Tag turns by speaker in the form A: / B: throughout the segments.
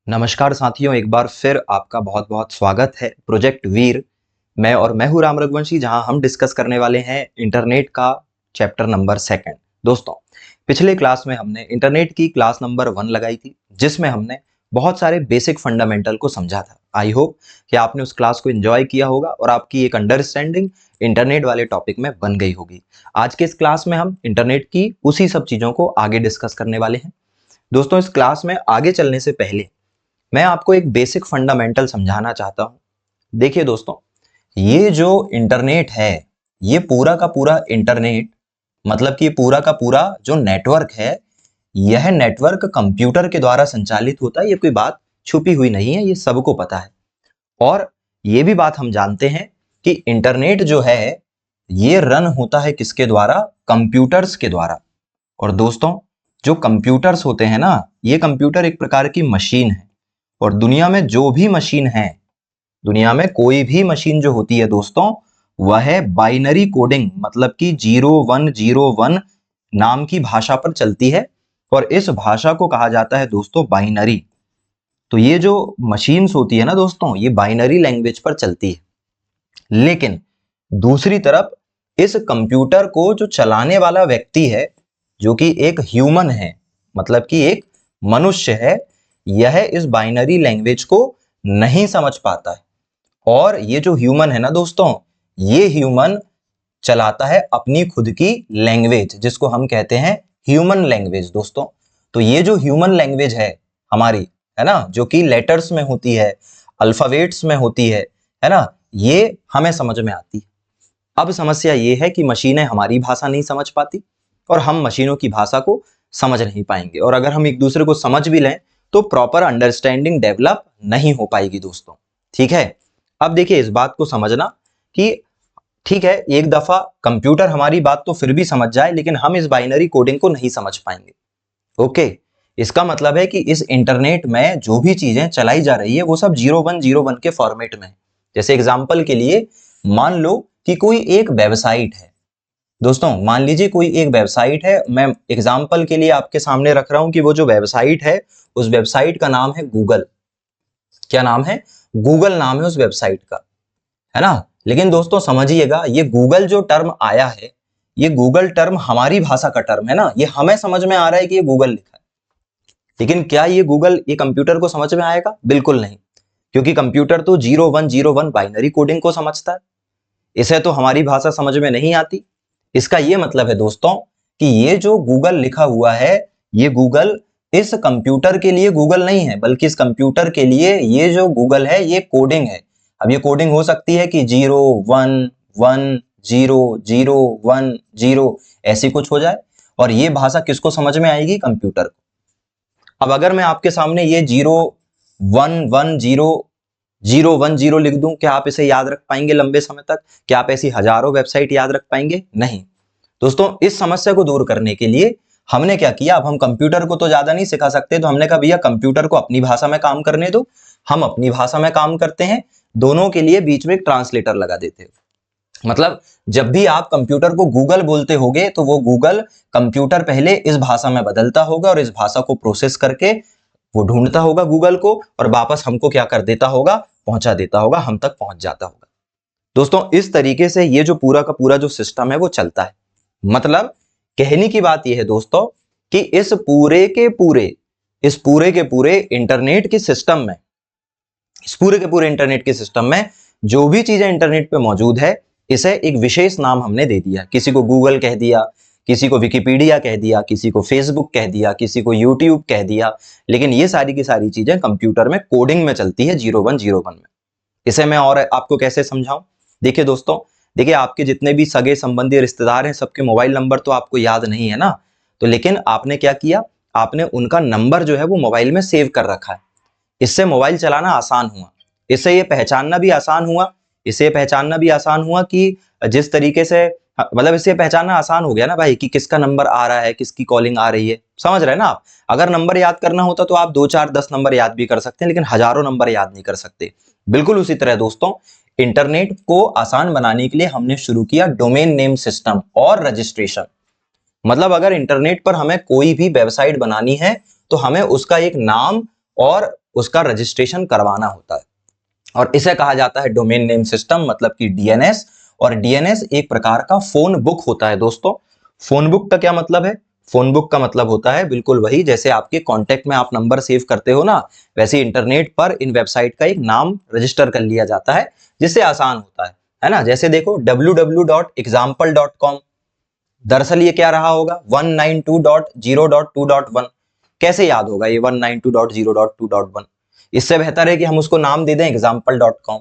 A: नमस्कार साथियों, एक बार फिर आपका बहुत बहुत स्वागत है प्रोजेक्ट वीर। मैं हूं राम रघुवंशी, जहां हम डिस्कस करने वाले हैं इंटरनेट का चैप्टर नंबर 2। दोस्तों, पिछले क्लास में हमने इंटरनेट की क्लास नंबर 1 लगाई थी, जिसमें हमने बहुत सारे बेसिक फंडामेंटल को समझा था। आई होप कि आपने उस क्लास को एंजॉय किया होगा और आपकी एक अंडरस्टैंडिंग इंटरनेट वाले टॉपिक में बन गई होगी। आज के इस क्लास में हम इंटरनेट की उसी सब चीजों को आगे डिस्कस करने वाले हैं। दोस्तों, इस क्लास में आगे चलने से पहले मैं आपको एक बेसिक फंडामेंटल समझाना चाहता हूं। देखिए दोस्तों, ये जो इंटरनेट है, ये पूरा का पूरा इंटरनेट मतलब कि पूरा का पूरा जो नेटवर्क है, यह नेटवर्क कंप्यूटर के द्वारा संचालित होता है। ये कोई बात छुपी हुई नहीं है, ये सबको पता है। और ये भी बात हम जानते हैं कि इंटरनेट जो है ये रन होता है किसके द्वारा? कंप्यूटर्स के द्वारा। और दोस्तों, जो कंप्यूटर्स होते हैं ना, ये कंप्यूटर एक प्रकार की मशीन है। और दुनिया में जो भी मशीन है, दुनिया में कोई भी मशीन जो होती है दोस्तों, वह है बाइनरी कोडिंग मतलब कि 0101 नाम की भाषा पर चलती है। और इस भाषा को कहा जाता है दोस्तों बाइनरी। तो ये जो मशीन्स होती है ना दोस्तों, ये बाइनरी लैंग्वेज पर चलती है। लेकिन दूसरी तरफ इस कंप्यूटर को जो चलाने वाला व्यक्ति है, जो कि एक ह्यूमन है, मतलब कि एक मनुष्य है, यह इस बाइनरी लैंग्वेज को नहीं समझ पाता है। और ये जो ह्यूमन है ना दोस्तों, ये ह्यूमन चलाता है अपनी खुद की लैंग्वेज, जिसको हम कहते हैं ह्यूमन लैंग्वेज दोस्तों। तो ये जो ह्यूमन लैंग्वेज है हमारी, है ना, जो कि लेटर्स में होती है, अल्फाबेट्स में होती है ना, ये हमें समझ में आती है। अब समस्या ये है कि मशीनें हमारी भाषा नहीं समझ पाती और हम मशीनों की भाषा को समझ नहीं पाएंगे। और अगर हम एक दूसरे को समझ भी लें तो प्रॉपर अंडरस्टैंडिंग डेवलप नहीं हो पाएगी दोस्तों। ठीक है, अब देखिए, इस बात को समझना कि ठीक है, एक दफा कंप्यूटर हमारी बात तो फिर भी समझ जाए, लेकिन हम इस बाइनरी कोडिंग को नहीं समझ पाएंगे। ओके, इसका मतलब है कि इस इंटरनेट में जो भी चीजें चलाई जा रही है वो सब 0101 के फॉर्मेट में है। जैसे एग्जाम्पल के लिए मान लो कि कोई एक वेबसाइट है दोस्तों, मान लीजिए कोई एक वेबसाइट है। मैं एग्जाम्पल के लिए आपके सामने रख रहा हूं कि वो जो वेबसाइट है, उस वेबसाइट का नाम है गूगल। क्या नाम है? गूगल नाम है उस वेबसाइट का, है ना। लेकिन दोस्तों समझिएगा, ये गूगल जो टर्म आया है, ये गूगल टर्म हमारी भाषा का टर्म है ना, ये हमें समझ में आ रहा है कि ये गूगल लिखा है। लेकिन क्या ये गूगल ये कंप्यूटर को समझ में आएगा? बिल्कुल नहीं, क्योंकि कंप्यूटर तो 0101 बाइनरी कोडिंग को समझता है। इसे तो हमारी भाषा समझ में नहीं आती। इसका ये मतलब है दोस्तों कि ये जो गूगल लिखा हुआ है, ये गूगल इस कंप्यूटर के लिए गूगल नहीं है, बल्कि इस कंप्यूटर के लिए ये जो गूगल है ये कोडिंग है। अब ये कोडिंग हो सकती है कि 01100110 ऐसी कुछ हो जाए, और ये भाषा किसको समझ में आएगी? कंप्यूटर को। अब अगर मैं आपके सामने ये 0110 लिख दूं, क्या आप इसे याद रख पाएंगे लंबे समय तक? क्या आप ऐसी हजारों वेबसाइट याद रख पाएंगे? नहीं। दोस्तों, इस समस्या को दूर करने के लिए हमने क्या किया, अब हम कंप्यूटर को तो ज्यादा नहीं सिखा सकते, तो हमने कहा भैया कंप्यूटर को अपनी भाषा में काम करने दो, हम अपनी भाषा में काम करते हैं। दोनों के लिए बीच में एक ट्रांसलेटर लगा देते हैं। मतलब जब भी आप कंप्यूटर को गूगल बोलते होगे, तो वो गूगल कंप्यूटर पहले इस भाषा में बदलता होगा और इस भाषा को प्रोसेस करके वो ढूंढता होगा गूगल को, और वापस हमको क्या कर देता होगा? पहुंचा देता होगा, हम तक पहुंच जाता होगा। दोस्तों, इस तरीके से ये जो पूरा का पूरा जो सिस्टम है वो चलता है। मतलब कहने की बात यह है दोस्तों कि इस पूरे के पूरे इंटरनेट के सिस्टम में, इस पूरे के पूरे इंटरनेट के सिस्टम में जो भी चीजें इंटरनेट पे मौजूद है, इसे एक विशेष नाम हमने दे दिया। किसी को गूगल कह दिया, किसी को विकिपीडिया कह दिया, किसी को फेसबुक कह दिया, किसी को यूट्यूब कह दिया। लेकिन ये सारी की सारी चीजें कंप्यूटर में कोडिंग में चलती है 0101 में। इसे मैं और आपको कैसे समझाऊं? देखिए दोस्तों, देखिए आपके जितने भी सगे संबंधी रिश्तेदार हैं, सबके मोबाइल नंबर तो आपको याद नहीं है ना। तो लेकिन आपने क्या किया, आपने उनका नंबर जो है वो मोबाइल में सेव कर रखा है। इससे मोबाइल चलाना आसान हुआ, इससे ये पहचानना भी आसान हुआ, इससे पहचानना भी आसान हुआ कि जिस तरीके से, मतलब इससे पहचानना आसान हो गया ना भाई कि किसका नंबर आ रहा है, किसकी कॉलिंग आ रही है। समझ रहे हैं ना आप? अगर नंबर याद करना होता तो आप 2 4 10 नंबर याद भी कर सकते हैं, लेकिन हजारों नंबर याद नहीं कर सकते। बिल्कुल उसी तरह दोस्तों, इंटरनेट को आसान बनाने के लिए हमने शुरू किया डोमेन नेम सिस्टम और रजिस्ट्रेशन। मतलब अगर इंटरनेट पर हमें कोई भी वेबसाइट बनानी है तो हमें उसका एक नाम और उसका रजिस्ट्रेशन करवाना होता है और इसे कहा जाता है डोमेन नेम सिस्टम, मतलब कि डीएनएस। और डीएनएस एक प्रकार का फोन बुक होता है दोस्तों। फोन बुक का क्या मतलब है? फोन बुक का मतलब होता है बिल्कुल वही, जैसे आपके कॉन्टेक्ट में आप नंबर सेव करते हो ना, वैसे इंटरनेट पर इन वेबसाइट का एक नाम रजिस्टर कर लिया जाता है, जिससे आसान होता है ना। जैसे देखो www.example.com, दरअसल ये क्या रहा होगा? 192.0.2.1। कैसे याद होगा ये 192.0.2.1? इससे बेहतर है कि हम उसको नाम दे दें example.com,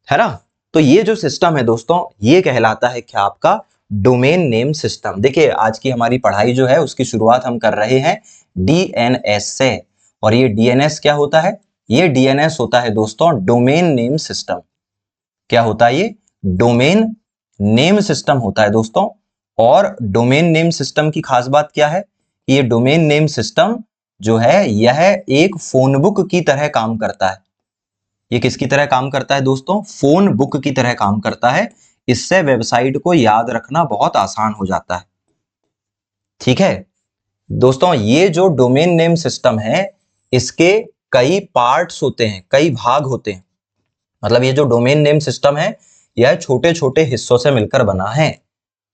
A: है ना। तो ये जो सिस्टम है दोस्तों, ये कहलाता है क्या? आपका डोमेन नेम सिस्टम। देखिए आज की हमारी पढ़ाई जो है उसकी शुरुआत हम कर रहे हैं डीएनएस से। और ये डीएनएस क्या होता है? ये डीएनएस होता है दोस्तों डोमेन नेम सिस्टम। क्या होता है ये? डोमेन नेम सिस्टम होता है दोस्तों। और डोमेन नेम सिस्टम की खास बात क्या है? ये डोमेन नेम सिस्टम जो है यह एक फोन बुक की तरह काम करता है। ये किसकी तरह काम करता है दोस्तों? फोन बुक की तरह काम करता है। इससे वेबसाइट को याद रखना बहुत आसान हो जाता है। ठीक है दोस्तों, ये जो डोमेन नेम सिस्टम है इसके कई पार्ट्स होते हैं, कई भाग होते हैं। मतलब ये जो डोमेन नेम सिस्टम है यह छोटे छोटे हिस्सों से मिलकर बना है।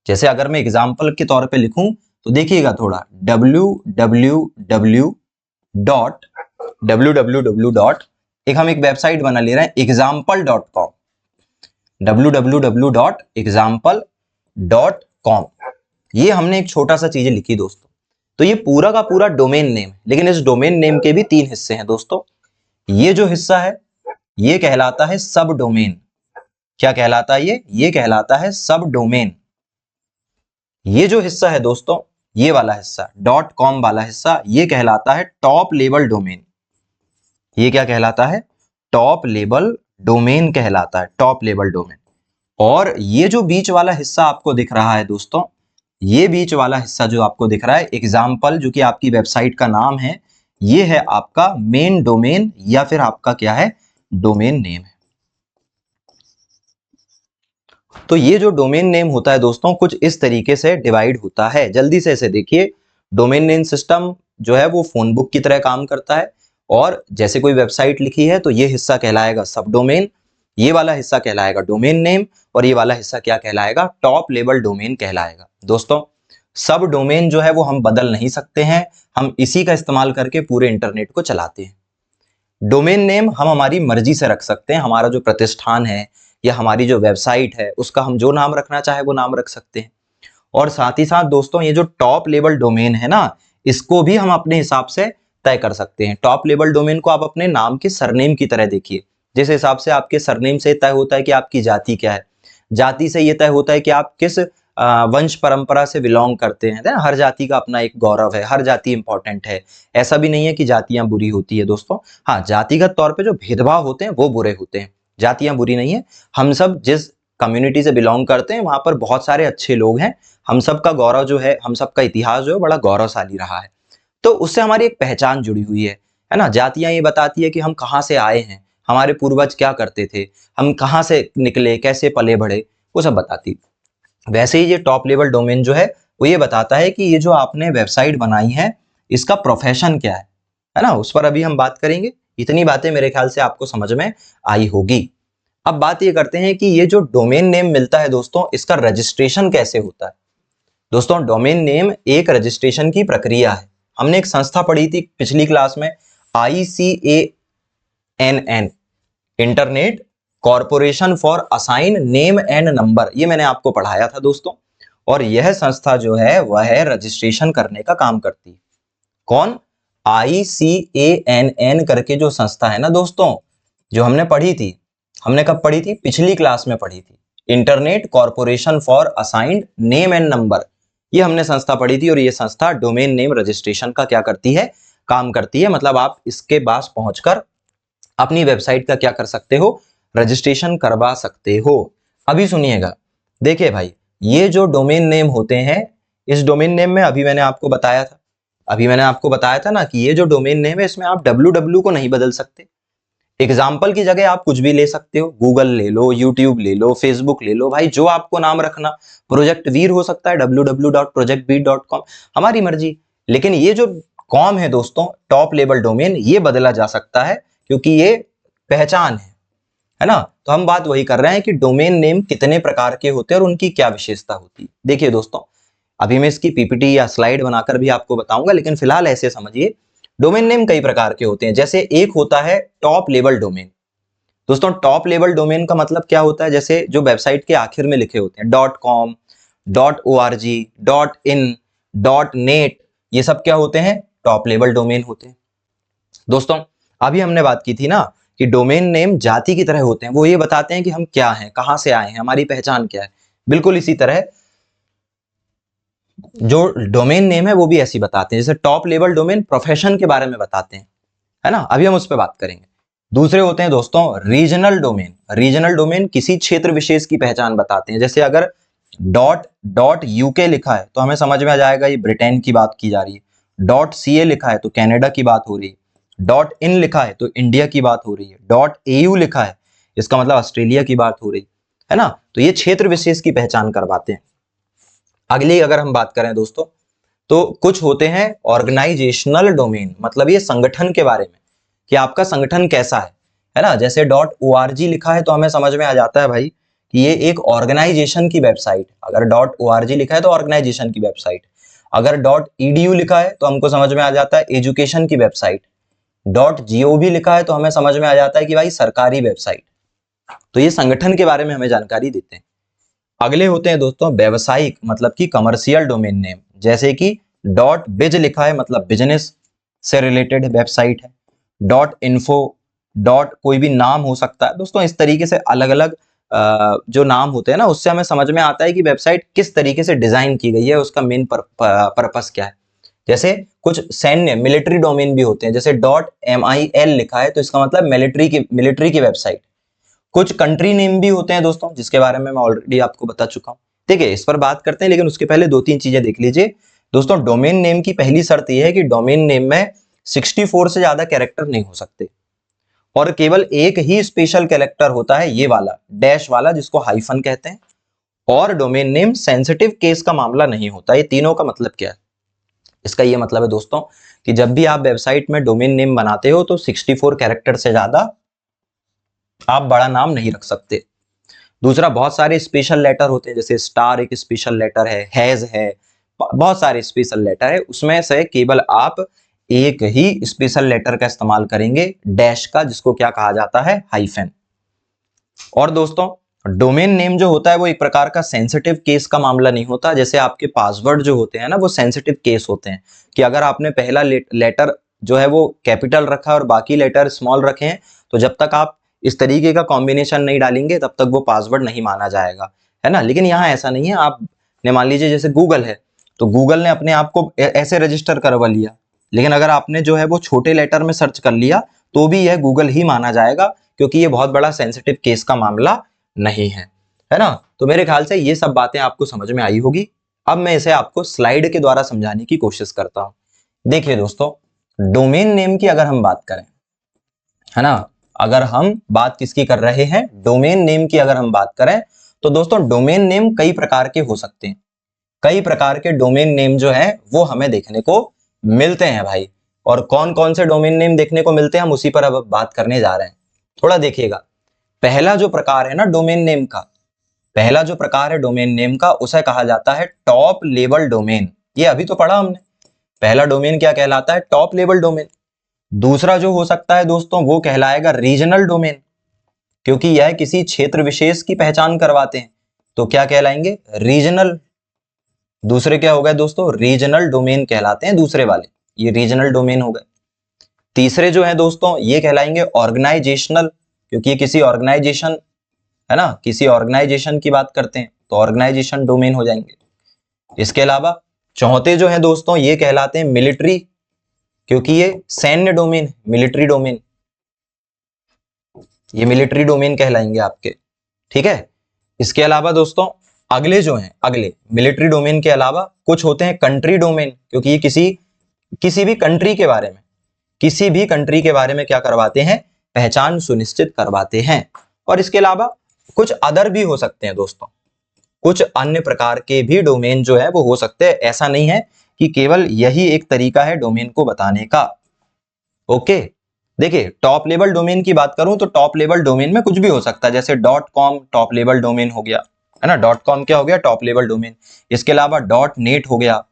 A: जैसे अगर मैं एग्जाम्पल के तौर पे लिखूं तो देखिएगा थोड़ा, www. एक हम एक वेबसाइट बना ले रहे हैं example.com, www.example.com। ये हमने एक छोटा सा चीज लिखी दोस्तों। तो ये पूरा का पूरा डोमेन नेम है, लेकिन इस डोमेन नेम के भी 3 हिस्से हैं दोस्तों। ये जो हिस्सा है ये कहलाता है सब डोमेन। क्या कहलाता है ये? ये कहलाता है सब डोमेन। ये जो हिस्सा है दोस्तों, ये वाला हिस्सा .com वाला हिस्सा, ये कहलाता है टॉप लेवल डोमेन। ये क्या कहलाता है? टॉप लेवल डोमेन कहलाता है, टॉप लेवल डोमेन। और ये जो बीच वाला हिस्सा आपको दिख रहा है दोस्तों, ये बीच वाला हिस्सा जो आपको दिख रहा है एग्जाम्पल, जो कि आपकी वेबसाइट का नाम है, ये है आपका मेन डोमेन या फिर आपका क्या है? डोमेन नेम है। तो ये जो डोमेन नेम होता है दोस्तों कुछ इस तरीके से डिवाइड होता है। जल्दी से इसे देखिए, डोमेन नेम सिस्टम जो है वो फोन बुक की तरह काम करता है। और जैसे कोई वेबसाइट लिखी है तो ये हिस्सा कहलाएगा सब डोमेन, ये वाला हिस्सा कहलाएगा डोमेन नेम, और ये वाला हिस्सा क्या कहलाएगा? टॉप लेवल डोमेन कहलाएगा। दोस्तों सब डोमेन जो है वो हम बदल नहीं सकते हैं, हम इसी का इस्तेमाल करके पूरे इंटरनेट को चलाते हैं। डोमेन नेम हम हमारी मर्जी से रख सकते हैं, हमारा जो प्रतिष्ठान है या हमारी जो वेबसाइट है उसका हम जो नाम रखना चाहे वो नाम रख सकते हैं। और साथ ही साथ दोस्तों ये जो टॉप लेवल डोमेन है ना, इसको भी हम अपने हिसाब से तय कर सकते हैं। टॉप लेवल डोमेन को आप अपने नाम के सरनेम की तरह देखिए। जिस हिसाब से आपके सरनेम से तय होता है कि आपकी जाति क्या है, जाति से ये तय होता है कि आप किस वंश परंपरा से बिलोंग करते हैं ना। हर जाति का अपना एक गौरव है, हर जाति इंपॉर्टेंट है। ऐसा भी नहीं है कि जातियां बुरी होती है दोस्तों। हाँ, जातिगत तौर पे जो भेदभाव होते हैं वो बुरे होते हैं, जातियां बुरी नहीं है। हम सब जिस कम्युनिटी से बिलोंग करते हैं वहां पर बहुत सारे अच्छे लोग हैं। हम सबका गौरव जो है, हम सबका इतिहास जो है बड़ा गौरवशाली रहा है, तो उससे हमारी एक पहचान जुड़ी हुई है ना। जातियां ये बताती है कि हम कहाँ से आए हैं, हमारे पूर्वज क्या करते थे, हम कहाँ से निकले, कैसे पले बढ़े, वो सब बताती। वैसे ही ये टॉप लेवल डोमेन जो है वो ये बताता है कि ये जो आपने वेबसाइट बनाई है इसका प्रोफेशन क्या है ना। उस पर अभी हम बात करेंगे। इतनी बातें मेरे ख्याल से आपको समझ में आई होगी। अब बात ये करते हैं कि ये जो डोमेन नेम मिलता है दोस्तों, इसका रजिस्ट्रेशन कैसे होता है। दोस्तों डोमेन नेम एक रजिस्ट्रेशन की प्रक्रिया है। हमने एक संस्था पढ़ी थी पिछली क्लास में, ICANN, internet corporation for assign name and number. ये मैंने आपको पढ़ाया था दोस्तों। और यह संस्था जो है वह रजिस्ट्रेशन करने का काम करती है। कौन? ICANN करके जो संस्था है ना दोस्तों, जो हमने पढ़ी थी, हमने कब पढ़ी थी? पिछली क्लास में पढ़ी थी। Internet corporation for assigned name and number, ये हमने संस्था पढ़ी थी। और ये संस्था डोमेन नेम रजिस्ट्रेशन का क्या करती है? काम करती है। मतलब आप इसके पास पहुंचकर अपनी वेबसाइट का क्या कर सकते हो? रजिस्ट्रेशन करवा सकते हो। अभी सुनिएगा, देखिए भाई, ये जो डोमेन नेम होते हैं, इस डोमेन नेम में अभी मैंने आपको बताया था ना कि ये जो डोमेन नेम है इसमें आप www को नहीं बदल सकते। एग्जाम्पल की जगह आप कुछ भी ले सकते हो, गूगल ले लो, यूट्यूब ले लो, फेसबुक ले लो, भाई जो आपको नाम रखना। प्रोजेक्ट वीर हो सकता है www.projectveer.com, हमारी मर्जी। लेकिन ये जो कॉम है दोस्तों, टॉप लेवल डोमेन, ये बदला जा सकता है क्योंकि ये पहचान है ना। तो हम बात वही कर रहे हैं कि डोमेन नेम कितने प्रकार के होते हैं और उनकी क्या विशेषता होती है। देखिए दोस्तों, अभी मैं इसकी पीपीटी या स्लाइड बनाकर भी आपको बताऊंगा, लेकिन फिलहाल ऐसे समझिए, डोमेन नेम कई प्रकार के होते हैं। जैसे एक होता है टॉप लेवल डोमेन। दोस्तों टॉप लेवल डोमेन का मतलब क्या होता है, जैसे जो वेबसाइट के आखिर में लिखे होते हैं .com, .org, .in, .net, ये सब क्या होते हैं, टॉप लेवल डोमेन होते हैं। दोस्तों अभी हमने बात की थी ना कि डोमेन नेम जाति की तरह होते हैं, वो ये बताते हैं कि हम क्या हैं, कहां से आए हैं, हमारी पहचान क्या है। बिल्कुल इसी तरह जो डोमेन नेम है वो भी ऐसी बताते हैं। जैसे टॉप लेवल डोमेन प्रोफेशन के बारे में बताते हैं, है ना, अभी हम उस पर बात करेंगे। दूसरे होते हैं दोस्तों रीजनल डोमेन। रीजनल डोमेन किसी क्षेत्र विशेष की पहचान बताते हैं। जैसे अगर .uk लिखा है तो हमें समझ में आ जाएगा ये ब्रिटेन की बात की जा रही है। .ca लिखा है तो कनाडा की बात हो रही है। .in लिखा है तो इंडिया की बात हो रही है। .au लिखा है इसका मतलब ऑस्ट्रेलिया की बात हो रही है ना। तो ये क्षेत्र विशेष की पहचान करवाते हैं। अगली अगर हम बात करें दोस्तों, तो कुछ होते हैं ऑर्गेनाइजेशनल डोमेन, मतलब ये संगठन के बारे में कि आपका संगठन कैसा है ना। जैसे .org लिखा है तो हमें समझ में आ जाता है भाई कि ये एक ऑर्गेनाइजेशन की वेबसाइट। अगर .org लिखा है तो ऑर्गेनाइजेशन की वेबसाइट। अगर .edu लिखा है तो हमको समझ में आ जाता है एजुकेशन की वेबसाइट। .gov लिखा है तो हमें समझ में आ जाता है कि भाई सरकारी वेबसाइट। तो ये संगठन के बारे में हमें जानकारी देते हैं। अगले होते हैं दोस्तों व्यवसायिक, मतलब कि कमर्शियल डोमेन नेम। जैसे कि .biz लिखा है मतलब बिजनेस से रिलेटेड वेबसाइट है। .info, कोई भी नाम हो सकता है। दोस्तों इस तरीके से अलग अलग जो नाम होते हैं ना, उससे हमें समझ में आता है कि वेबसाइट किस तरीके से डिजाइन की गई है, उसका मेन पर्पस क्या है। जैसे कुछ सैन्य मिलिट्री डोमेन भी होते हैं। जैसे .mil लिखा है तो इसका मतलब मिलिट्री की वेबसाइट। कुछ कंट्री नेम भी होते हैं दोस्तों, जिसके बारे में मैं ऑलरेडी आपको बता चुका हूं। ठीक है, इस पर बात करते हैं, लेकिन उसके पहले दो तीन चीजें देख लीजिए। दोस्तों डोमेन नेम की पहली शर्त यह है कि डोमेन नेम में 64 से ज्यादा कैरेक्टर नहीं हो सकते और केवल एक ही स्पेशल कैरेक्टर होता है, ये वाला डैश वाला, जिसको हाइफन कहते हैं। और डोमेन नेम सेंसिटिव केस का मामला नहीं होता। ये तीनों का मतलब क्या है, इसका ये मतलब है दोस्तों कि जब भी आप वेबसाइट में डोमेन नेम बनाते हो तो 64 कैरेक्टर से ज्यादा आप बड़ा नाम नहीं रख सकते। दूसरा, बहुत सारे स्पेशल लेटर होते हैं। जैसे स्टार एक स्पेशल लेटर है, हैज है, बहुत सारे स्पेशल लेटर है। उसमें से केवल आप एक ही स्पेशल लेटर का इस्तेमाल करेंगे, डैश का, जिसको क्या कहा जाता है, हाइफन। और दोस्तों डोमेन नेम जो होता है वो एक प्रकार का सेंसिटिव केस का मामला नहीं होता। जैसे आपके पासवर्ड जो होते हैं ना, वो सेंसिटिव केस होते हैं कि अगर आपने पहला लेटर जो है वो कैपिटल रखा और बाकी लेटर स्मॉल रखे हैं, तो जब तक आप इस तरीके का कॉम्बिनेशन नहीं डालेंगे तब तक वो पासवर्ड नहीं माना जाएगा, है ना। लेकिन यहाँ ऐसा नहीं है। आपने मान लीजिए जैसे गूगल है तो गूगल ने अपने आप को ऐसे रजिस्टर करवा लिया, लेकिन अगर आपने जो है वो छोटे लेटर में सर्च कर लिया तो भी यह गूगल ही माना जाएगा, क्योंकि ये बहुत बड़ा सेंसिटिव केस का मामला नहीं है ना। तो मेरे ख्याल से ये सब बातें आपको समझ में आई होगी। अब मैं इसे आपको स्लाइड के द्वारा समझाने की कोशिश करता हूं। देखिए दोस्तों, डोमेन नेम की अगर हम बात करें, है ना, अगर हम बात किसकी कर रहे हैं, डोमेन नेम की अगर हम बात करें, तो दोस्तों डोमेन नेम कई प्रकार के हो सकते हैं। कई प्रकार के डोमेन नेम जो है वो हमें देखने को मिलते हैं भाई। और कौन कौन से डोमेन नेम देखने को मिलते हैं, हम उसी पर अब बात करने जा रहे हैं। थोड़ा देखिएगा, पहला जो प्रकार है ना डोमेन नेम का, पहला जो प्रकार है डोमेन नेम का, उसे कहा जाता है टॉप लेवल डोमेन। ये अभी तो पढ़ा हमने, पहला डोमेन क्या कहलाता है, टॉप लेवल डोमेन। दूसरा जो हो सकता है दोस्तों वो कहलाएगा रीजनल डोमेन, क्योंकि यह किसी क्षेत्र विशेष की पहचान करवाते हैं, तो क्या कहलाएंगे, रीजनल। दूसरे क्या हो गए दोस्तों, रीजनल डोमेन कहलाते हैं दूसरे वाले, ये रीजनल डोमेन हो गए। तीसरे जो है दोस्तों ये कहलाएंगे ऑर्गेनाइजेशनल, क्योंकि ये किसी ऑर्गेनाइजेशन, है ना, किसी ऑर्गेनाइजेशन की बात करते हैं तो ऑर्गेनाइजेशन डोमेन हो जाएंगे। इसके अलावा चौथे जो है दोस्तों ये कहलाते हैं मिलिट्री, क्योंकि ये सैन्य डोमेन, मिलिट्री डोमेन, ये मिलिट्री डोमेन कहलाएंगे आपके। ठीक है, इसके अलावा दोस्तों अगले जो हैं, अगले मिलिट्री डोमेन के अलावा कुछ होते हैं कंट्री डोमेन, क्योंकि ये किसी भी कंट्री के बारे में, किसी भी कंट्री के बारे में क्या करवाते हैं, पहचान सुनिश्चित करवाते हैं। और इसके अलावा कुछ अदर भी हो सकते हैं दोस्तों, कुछ अन्य प्रकार के भी डोमेन जो है वो हो सकते हैं। ऐसा नहीं है कि केवल यही एक तरीका है डोमेन को बताने का। ओके, देखिए टॉप लेवल डोमेन की बात करूं तो टॉप लेवल डोमेन में कुछ भी हो सकता है, जैसे .com टॉप लेवल डोमेन हो गया, है ना। .com क्या हो गया, टॉप लेवल डोमेन। इसके अलावा .net हो गया,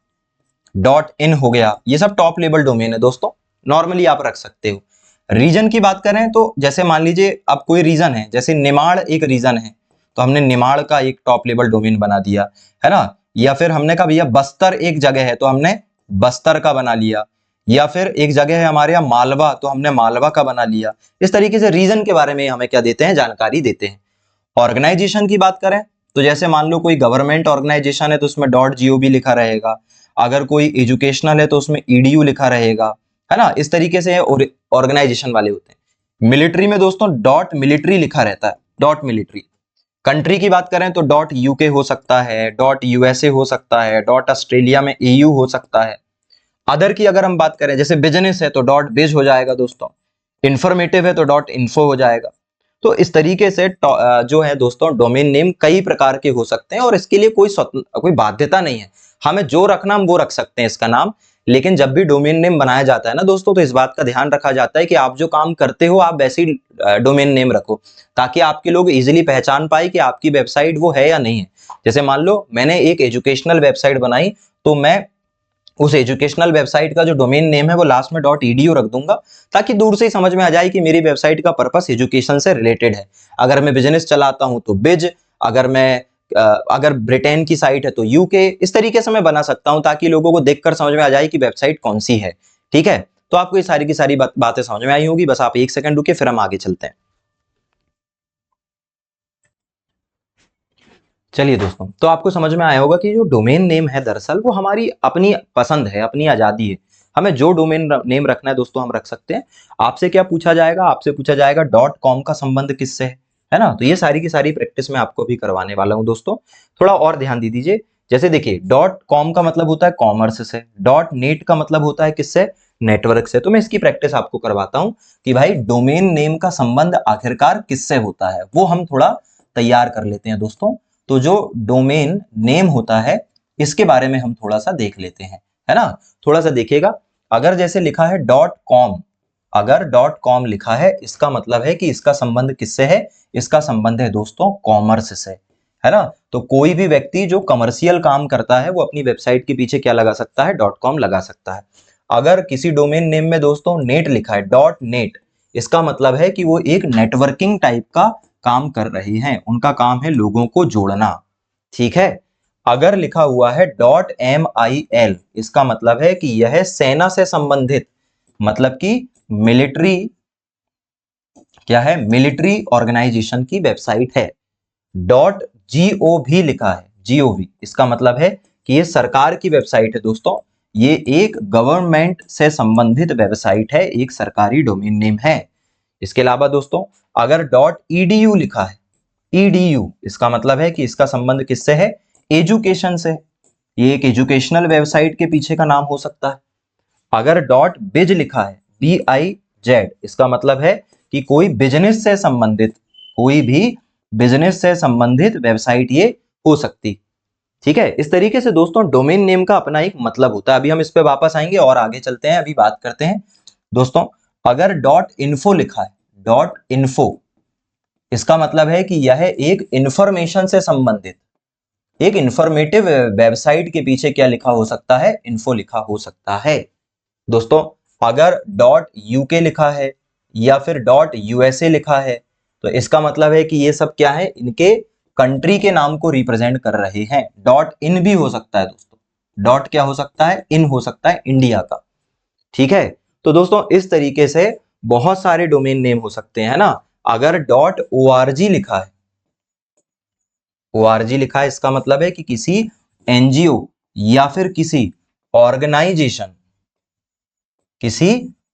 A: .in हो गया, ये सब टॉप लेवल डोमेन है दोस्तों, नॉर्मली आप रख सकते हो। रीजन की बात करें तो जैसे मान लीजिए अब कोई रीजन है, जैसे निमाड़ एक रीजन है, तो हमने निमाड़ का एक टॉप लेवल डोमेन बना दिया, है ना। या फिर हमने कहा भैया बस्तर एक जगह है, तो हमने बस्तर का बना लिया। या फिर एक जगह है हमारे यहाँ मालवा, तो हमने मालवा का बना लिया। इस तरीके से रीजन के बारे में हमें क्या देते हैं, जानकारी देते हैं। ऑर्गेनाइजेशन की बात करें तो जैसे मान लो कोई गवर्नमेंट ऑर्गेनाइजेशन है तो उसमें .gov लिखा रहेगा। अगर कोई एजुकेशनल है तो उसमें edu लिखा रहेगा, है ना। इस तरीके से ऑर्गेनाइजेशन वाले होते हैं। मिलिट्री में दोस्तों .military लिखा रहता है, .military। कंट्री की बात करें तो .uk हो सकता है, .usa हो सकता है, .australia में au हो सकता है। अदर की अगर हम बात करें, जैसे बिजनेस है तो .biz हो जाएगा दोस्तों, इंफॉर्मेटिव है तो .info हो जाएगा। तो इस तरीके से जो है दोस्तों डोमेन नेम कई प्रकार के हो सकते हैं और इसके लिए कोई बाध्यता नहीं है, हमें जो रखना हम वो रख सकते हैं इसका नाम। लेकिन जब भी डोमेन नेम बनाया जाता है ना दोस्तों, तो इस बात का ध्यान रखा जाता है कि आप जो काम करते हो आप वैसी डोमेन नेम रखो, ताकि आपके लोग इजीली पहचान पाए कि आपकी वेबसाइट वो है या नहीं है। जैसे मान लो मैंने एक एजुकेशनल वेबसाइट बनाई, तो मैं उस एजुकेशनल वेबसाइट का जो डोमेन नेम है वो लास्ट में .edu रख दूंगा, ताकि दूर से ही समझ में आ जाए कि मेरी वेबसाइट का पर्पस एजुकेशन से रिलेटेड है। अगर मैं बिजनेस चलाता हूं तो बिज, अगर ब्रिटेन की साइट है तो यूके। इस तरीके से मैं बना सकता हूं ताकि लोगों को देखकर समझ में आ जाए कि वेबसाइट कौन सी है। ठीक है, तो आपको ये सारी की सारी बातें समझ में आई होगी। बस आप एक सेकंड रुके, फिर हम आगे चलते हैं। चलिए दोस्तों, तो आपको समझ में आया होगा कि जो डोमेन नेम है दरअसल वो हमारी अपनी पसंद है, अपनी आजादी है। हमें जो डोमेन नेम रखना है दोस्तों हम रख सकते हैं। आपसे क्या पूछा जाएगा, आपसे पूछा जाएगा .com का संबंध किससे है ना। तो ये सारी की सारी प्रैक्टिस मैं आपको भी करवाने वाला हूं दोस्तों, थोड़ा और ध्यान दे दीजिए। जैसे देखिए .com का मतलब होता है कॉमर्स से, .net का मतलब होता है किससे, नेटवर्क से। तो मैं इसकी प्रैक्टिस आपको करवाता हूं कि भाई डोमेन नेम का संबंध आखिरकार किससे होता है, वो हम थोड़ा तैयार कर लेते हैं दोस्तों। तो जो डोमेन नेम होता है इसके बारे में हम थोड़ा सा देख लेते हैं, है ना। थोड़ा सा देखिएगा, अगर जैसे लिखा है .com, अगर .com लिखा है, इसका मतलब है कि इसका संबंध किससे है, इसका संबंध है दोस्तों कॉमर्स से, है ना। तो कोई भी व्यक्ति जो कमर्शियल काम करता है वो अपनी वेबसाइट के पीछे क्या लगा सकता है, .com लगा सकता है। अगर किसी डोमेन नेम में दोस्तों नेट लिखा है, .net, इसका मतलब है कि वो एक नेटवर्किंग टाइप का काम कर रहे हैं, उनका काम है लोगों को जोड़ना। ठीक है, अगर लिखा हुआ है .mil, इसका मतलब है कि यह सेना से संबंधित, मतलब कि मिलिट्री, क्या है, मिलिट्री ऑर्गेनाइजेशन की वेबसाइट है। .gov लिखा है, gov, इसका मतलब है कि ये सरकार की वेबसाइट है दोस्तों, ये एक गवर्नमेंट से संबंधित वेबसाइट है, एक सरकारी डोमेन नेम है। इसके अलावा दोस्तों अगर .edu लिखा है, edu, इसका मतलब है कि इसका संबंध किससे है, एजुकेशन से, ये एक एजुकेशनल वेबसाइट के पीछे का नाम हो सकता है। अगर .biz लिखा है, biz, इसका मतलब है कि कोई बिजनेस से संबंधित, कोई भी बिजनेस से संबंधित वेबसाइट ये हो सकती। ठीक है, इस तरीके से दोस्तों डोमेन नेम का अपना एक मतलब होता है। अभी हम इस पे वापस आएंगे और आगे चलते हैं, अभी बात करते हैं दोस्तों। अगर .info लिखा है, .info, इसका मतलब है कि यह एक इंफॉर्मेशन से संबंधित, एक इंफॉर्मेटिव वेबसाइट के पीछे क्या लिखा हो सकता है, इन्फो लिखा हो सकता है दोस्तों। अगर .uk लिखा है या फिर .usa लिखा है, तो इसका मतलब है कि ये सब क्या है, इनके कंट्री के नाम को रिप्रेजेंट कर रहे हैं। .in भी हो सकता है दोस्तों, डॉट क्या हो सकता है, इन हो सकता है, इंडिया का। ठीक है, तो दोस्तों इस तरीके से बहुत सारे डोमेन नेम हो सकते हैं ना। अगर .org लिखा है, org लिखा है, इसका मतलब है कि किसी एनजीओ या फिर किसी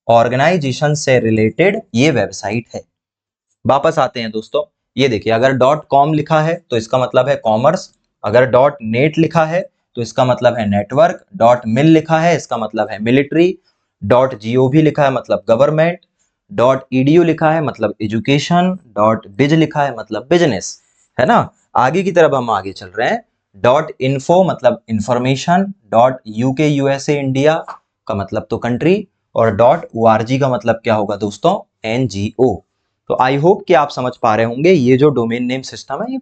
A: ऑर्गेनाइजेशन से रिलेटेड ये वेबसाइट है। वापस आते हैं दोस्तों, ये देखिए अगर .com लिखा है तो इसका मतलब है कॉमर्स, अगर .net लिखा है तो इसका मतलब है नेटवर्क, .mil लिखा है इसका मतलब है मिलिट्री, .gov लिखा है मतलब गवर्नमेंट, .edu लिखा है मतलब एजुकेशन, .biz लिखा है मतलब बिजनेस, है ना। आगे की तरफ हम आगे चल रहे हैं। .info मतलब इंफॉर्मेशन, .uk USA इंडिया का मतलब तो कंट्री, और .org का मतलब क्या होगा दोस्तों, NGO। तो आई होप कि आप समझ पा रहे होंगे ये जो डोमेन नेम सिस्टम है ये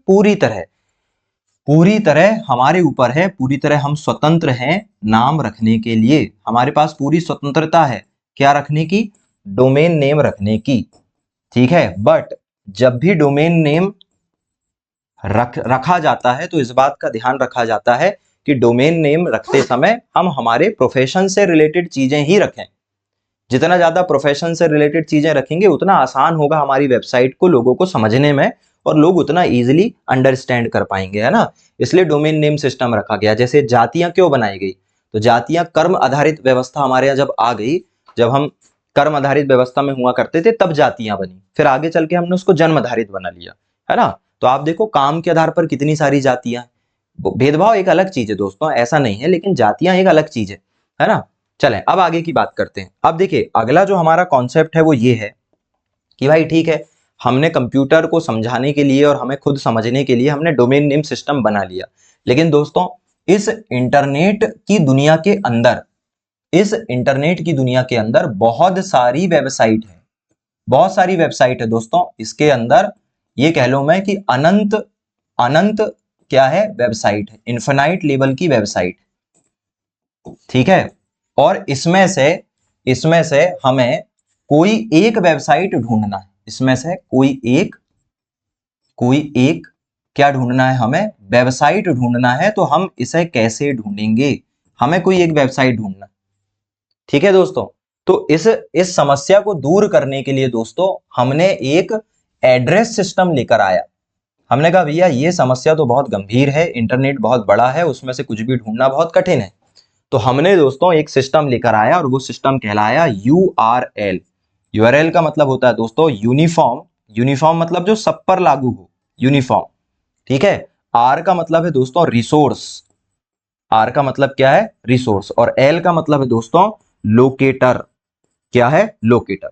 A: पूरी तरह हमारे ऊपर है, पूरी तरह हम स्वतंत्र हैं नाम रखने के लिए, हमारे पास पूरी स्वतंत्रता है क्या रखने की, डोमेन नेम रखने की, ठीक है। बट जब भी डोमेन नेम रखा जाता है तो इस बात का ध्यान रखा जाता है कि डोमेन नेम रखते समय हम हमारे प्रोफेशन से रिलेटेड चीजें ही रखें। जितना ज्यादा प्रोफेशन से रिलेटेड चीजें रखेंगे उतना आसान होगा हमारी वेबसाइट को लोगों को समझने में, और लोग उतना इजीली अंडरस्टैंड कर पाएंगे, है ना। इसलिए डोमेन नेम सिस्टम रखा गया। जैसे जातियां क्यों बनाई गई, तो जातियां कर्म आधारित व्यवस्था हमारे यहाँ जब आ गई, जब हम कर्म आधारित व्यवस्था में हुआ करते थे तब जातियां बनी, फिर आगे चल के हमने उसको जन्म आधारित बना लिया, है ना। तो आप देखो काम के आधार पर कितनी सारी जातियां, भेदभाव एक अलग चीज है दोस्तों, ऐसा नहीं है, लेकिन जातियां एक अलग चीज है ना। चलें अब आगे की बात करते हैं। अब देखिए अगला जो हमारा कॉन्सेप्ट है वो ये है कि भाई ठीक है, हमने कंप्यूटर को समझाने के लिए और हमें खुद समझने के लिए हमने डोमेन नेम सिस्टम बना लिया, लेकिन दोस्तों इस इंटरनेट की दुनिया के अंदर, इस इंटरनेट की दुनिया के अंदर बहुत सारी वेबसाइट है, बहुत सारी वेबसाइट है दोस्तों। इसके अंदर ये कह लो मैं कि अनंत अनंत क्या है, वेबसाइट है, इन्फिनाइट लेवल की वेबसाइट, ठीक है। और इसमें से हमें कोई एक वेबसाइट ढूंढना है, इसमें से कोई एक क्या ढूंढना है, हमें वेबसाइट ढूंढना है। तो हम इसे कैसे ढूंढेंगे, हमें कोई एक वेबसाइट ढूंढना, ठीक है दोस्तों। तो इस समस्या को दूर करने के लिए दोस्तों हमने एक एड्रेस सिस्टम लेकर आया। हमने कहा भैया ये समस्या तो बहुत गंभीर है, इंटरनेट बहुत बड़ा है, उसमें से कुछ भी ढूंढना बहुत कठिन है। तो हमने दोस्तों एक सिस्टम लेकर आया और वो सिस्टम कहलाया URL। URL का मतलब होता है दोस्तों यूनिफॉर्म, यूनिफॉर्म मतलब जो सब पर लागू हो, यूनिफॉर्म, ठीक है। R का मतलब है दोस्तों रिसोर्स, R का मतलब क्या है, रिसोर्स, और L का मतलब है दोस्तों लोकेटर, क्या है, लोकेटर।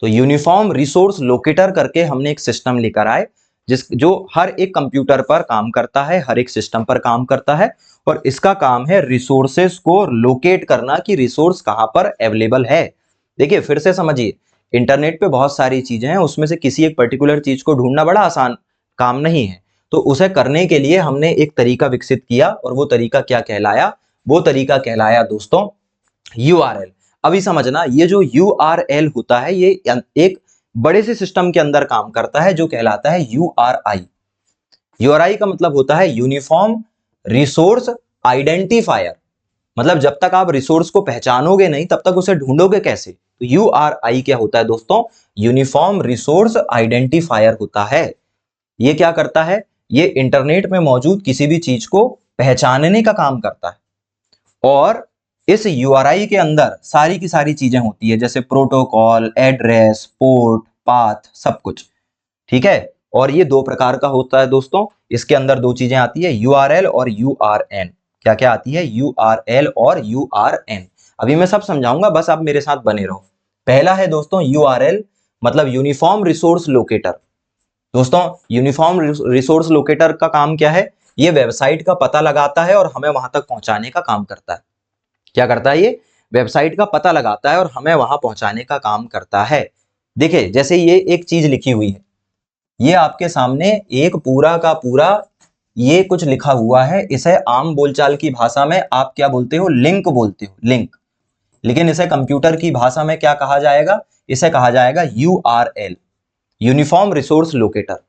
A: तो यूनिफॉर्म रिसोर्स लोकेटर करके हमने एक सिस्टम लेकर आए जो हर एक कंप्यूटर पर काम करता है, हर एक सिस्टम पर काम करता है, और इसका काम है रिसोर्सेस को लोकेट करना कि रिसोर्स कहां पर अवेलेबल है। देखिए फिर से समझिए, इंटरनेट पे बहुत सारी चीजें हैं, उसमें से किसी एक पर्टिकुलर चीज को ढूंढना बड़ा आसान काम नहीं है। तो उसे करने के लिए हमने एक तरीका विकसित किया, और वो तरीका क्या कहलाया, वो तरीका कहलाया दोस्तों URL। अभी समझना, ये जो URL होता है ये एक बड़े से सिस्टम के अंदर काम करता है जो कहलाता है URI। URI का मतलब होता है यूनिफॉर्म रिसोर्स आइडेंटिफायर। मतलब जब तक आप रिसोर्स को पहचानोगे नहीं तब तक उसे ढूंढोगे कैसे। तो URI क्या होता है दोस्तों, यूनिफॉर्म रिसोर्स आइडेंटिफायर होता है। ये क्या करता है, ये इंटरनेट में मौजूद किसी भी चीज को पहचानने का काम करता है। और इस URI के अंदर सारी की सारी चीजें होती है, जैसे प्रोटोकॉल, एड्रेस, पोर्ट, पाथ, सब कुछ, ठीक है। और ये दो प्रकार का होता है दोस्तों, इसके अंदर दो चीजें आती है, URL और URN। क्या क्या आती है, URL और URN। अभी मैं सब समझाऊंगा, बस आप मेरे साथ बने रहो। पहला है दोस्तों URL मतलब यूनिफॉर्म रिसोर्स लोकेटर। दोस्तों यूनिफॉर्म रिसोर्स लोकेटर का काम क्या है, ये वेबसाइट का पता लगाता है और हमें वहां तक पहुंचाने का काम करता है। क्या करता है, ये वेबसाइट का पता लगाता है और हमें वहां पहुंचाने का काम करता है। देखिए जैसे ये एक चीज लिखी हुई है, ये आपके सामने एक पूरा का पूरा ये कुछ लिखा हुआ है, इसे आम बोलचाल की भाषा में आप क्या बोलते हो, लिंक बोलते हो, लिंक। लेकिन इसे कंप्यूटर की भाषा में क्या कहा जाएगा, इसे कहा जाएगा URL, यूनिफॉर्म रिसोर्स लोकेटर।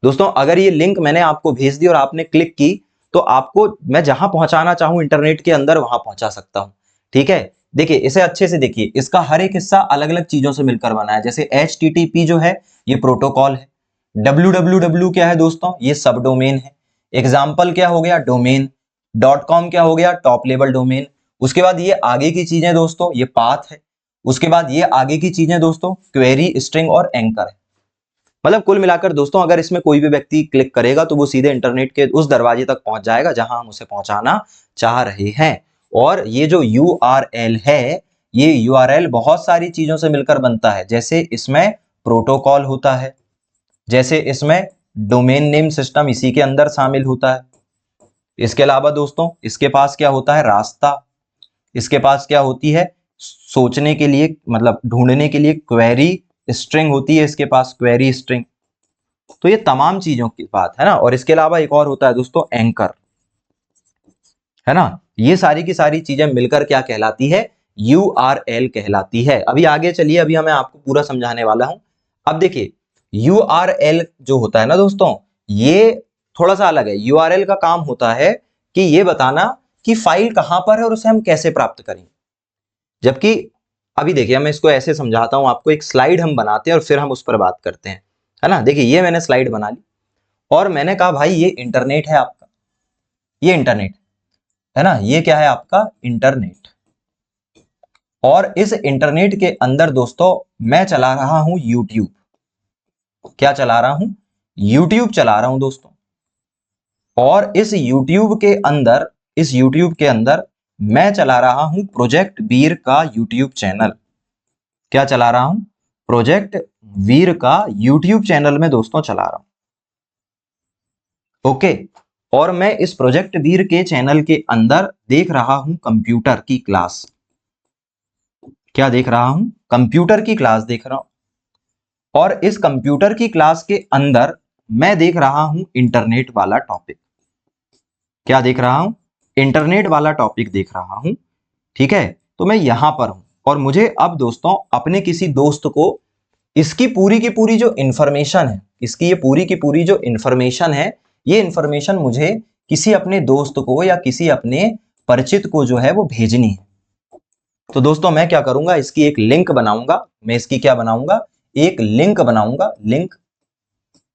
A: दोस्तों अगर ये लिंक मैंने आपको भेज दी और आपने क्लिक की तो आपको मैं जहां पहुंचाना चाहूं इंटरनेट के अंदर वहां पहुंचा सकता हूं, ठीक है। देखिए इसे अच्छे से देखिए, इसका हर एक हिस्सा अलग अलग चीजों से मिलकर बना है। जैसे HTTP जो है ये प्रोटोकॉल है, www क्या है दोस्तों, ये सब डोमेन है। एग्जाम्पल क्या हो गया, डोमेन। .com क्या हो गया, टॉप लेवल डोमेन। उसके बाद ये आगे की चीजें दोस्तों, ये पाथ है। उसके बाद ये आगे की चीजें दोस्तों क्वेरी, स्ट्रिंग और एंकर है। मतलब कुल मिलाकर दोस्तों अगर इसमें कोई भी व्यक्ति क्लिक करेगा तो वो सीधे इंटरनेट के उस दरवाजे तक पहुंच जाएगा जहां हम उसे पहुंचाना चाह रहे हैं। और ये जो URL है, ये URL बहुत सारी चीजों से मिलकर बनता है। जैसे इसमें प्रोटोकॉल होता है, जैसे इसमें डोमेन नेम सिस्टम इसी के अंदर शामिल होता है, इसके अलावा दोस्तों इसके पास क्या होता है, रास्ता। इसके पास क्या होती है, सोचने के लिए, मतलब ढूंढने के लिए क्वेरी स्ट्रिंग होती है, इसके पास क्वेरी स्ट्रिंग। तो ये तमाम चीजों की बात है ना। और इसके अलावा एक और होता है दोस्तों, एंकर, है ना। ये सारी की सारी चीजें मिलकर क्या कहलाती है, URL कहलाती है। अभी आगे चलिए, अभी मैं आपको पूरा समझाने वाला हूं। अब देखिए URL जो होता है ना दोस्तों, ये थोड़ा सा अलग है। URL का काम होता है कि ये बताना कि फाइल कहां पर है और उसे हम कैसे प्राप्त करें। जबकि अभी देखिए मैं इसको ऐसे समझाता हूं आपको, एक स्लाइड हम बनाते हैं और फिर हम उस पर बात करते हैं, है ना। देखिए ये मैंने स्लाइड बना ली और मैंने कहा भाई ये इंटरनेट है आपका, ये इंटरनेट है ना, ये क्या है आपका, इंटरनेट। और इस इंटरनेट के अंदर दोस्तों मैं चला रहा हूं यूट्यूब। क्या चला रहा हूं, यूट्यूब चला रहा हूं दोस्तों। और इस यूट्यूब के अंदर, इस यूट्यूब के अंदर मैं चला रहा हूं प्रोजेक्ट वीर का यूट्यूब चैनल। क्या चला रहा हूं, प्रोजेक्ट वीर का यूट्यूब चैनल में दोस्तों चला रहा हूं। ओके। और मैं इस प्रोजेक्ट वीर के चैनल के अंदर देख रहा हूं कंप्यूटर की क्लास। क्या देख रहा हूं, कंप्यूटर की क्लास देख रहा हूं। और इस कंप्यूटर की क्लास के अंदर मैं देख रहा हूं इंटरनेट वाला टॉपिक। क्या देख रहा हूं, इंटरनेट वाला टॉपिक देख रहा हूं। ठीक है, तो मैं यहां पर हूं और मुझे अब दोस्तों अपने किसी दोस्त को इसकी पूरी की पूरी जो इंफॉर्मेशन है, इसकी ये पूरी की पूरी जो इंफॉर्मेशन है, ये इंफॉर्मेशन मुझे किसी अपने दोस्त को या किसी अपने परिचित को जो है वो भेजनी है। तो दोस्तों मैं क्या करूंगा, इसकी एक लिंक बनाऊंगा। मैं इसकी क्या बनाऊंगा, एक लिंक बनाऊंगा, लिंक।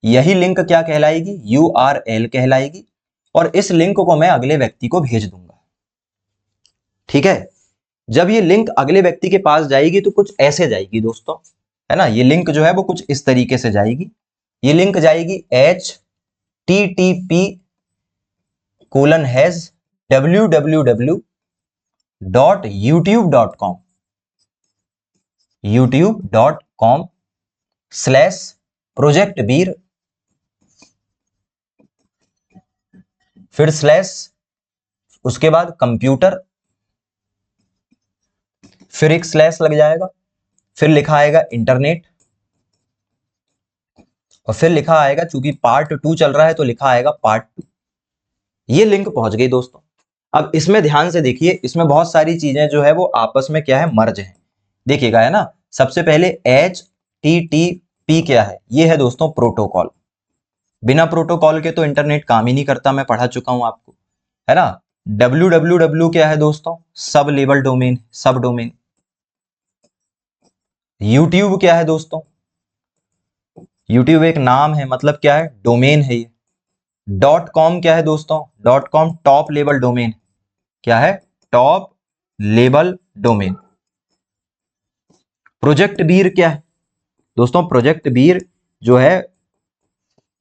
A: यही लिंक क्या कहलाएगी, URL कहलाएगी। और इस लिंक को मैं अगले व्यक्ति को भेज दूंगा। ठीक है, जब ये लिंक अगले व्यक्ति के पास जाएगी तो कुछ ऐसे जाएगी दोस्तों, है ना। ये लिंक जो है वो कुछ इस तरीके से जाएगी। ये लिंक जाएगी http://www.youtube.com, youtube.com/projectbeer, फिर स्लैश, उसके बाद कंप्यूटर, फिर एक स्लैश लग जाएगा, फिर लिखा आएगा इंटरनेट, और फिर लिखा आएगा, चूंकि पार्ट 2 चल रहा है तो लिखा आएगा पार्ट 2। ये लिंक पहुंच गई दोस्तों। अब इसमें ध्यान से देखिए, इसमें बहुत सारी चीजें जो है वो आपस में क्या है, मर्ज है। देखिएगा, है ना। सबसे पहले HTTP क्या है, ये है दोस्तों प्रोटोकॉल। बिना प्रोटोकॉल के तो इंटरनेट काम ही नहीं करता, मैं पढ़ा चुका हूं आपको, है ना। www क्या है दोस्तों, सब लेबल डोमेन, सब डोमेन। यूट्यूब क्या है दोस्तों, यूट्यूब एक नाम है, मतलब क्या है, डोमेन है ये। .com क्या है दोस्तों, .com टॉप लेवल डोमेन। क्या है, टॉप लेवल डोमेन। प्रोजेक्ट बीर क्या है दोस्तों, प्रोजेक्ट बीर जो है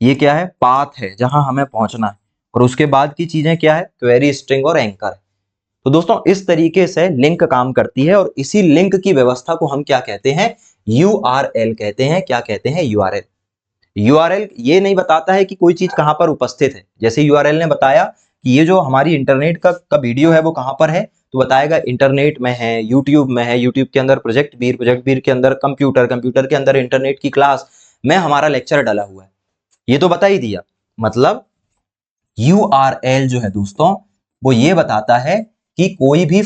A: ये क्या है, पाथ है जहां हमें पहुंचना है। और उसके बाद की चीजें क्या है, क्वेरी स्ट्रिंग और एंकर है। तो दोस्तों इस तरीके से लिंक काम करती है और इसी लिंक की व्यवस्था को हम क्या कहते हैं, URL कहते हैं। क्या कहते हैं, URL। URL ये नहीं बताता है कि कोई चीज कहां पर उपस्थित है। जैसे URL ने बताया कि ये जो हमारी इंटरनेट का वीडियो है वो कहां पर है, तो बताएगा इंटरनेट में है, यूट्यूब में है, यूट्यूब के अंदर प्रोजेक्ट बीर, प्रोजेक्ट बीर के अंदर कंप्यूटर, कंप्यूटर के अंदर इंटरनेट की क्लास में हमारा लेक्चर डाला हुआ है। ये तो बता ही दिया। मतलब URL जो है दोस्तों वो ये बताता है कि कोई भी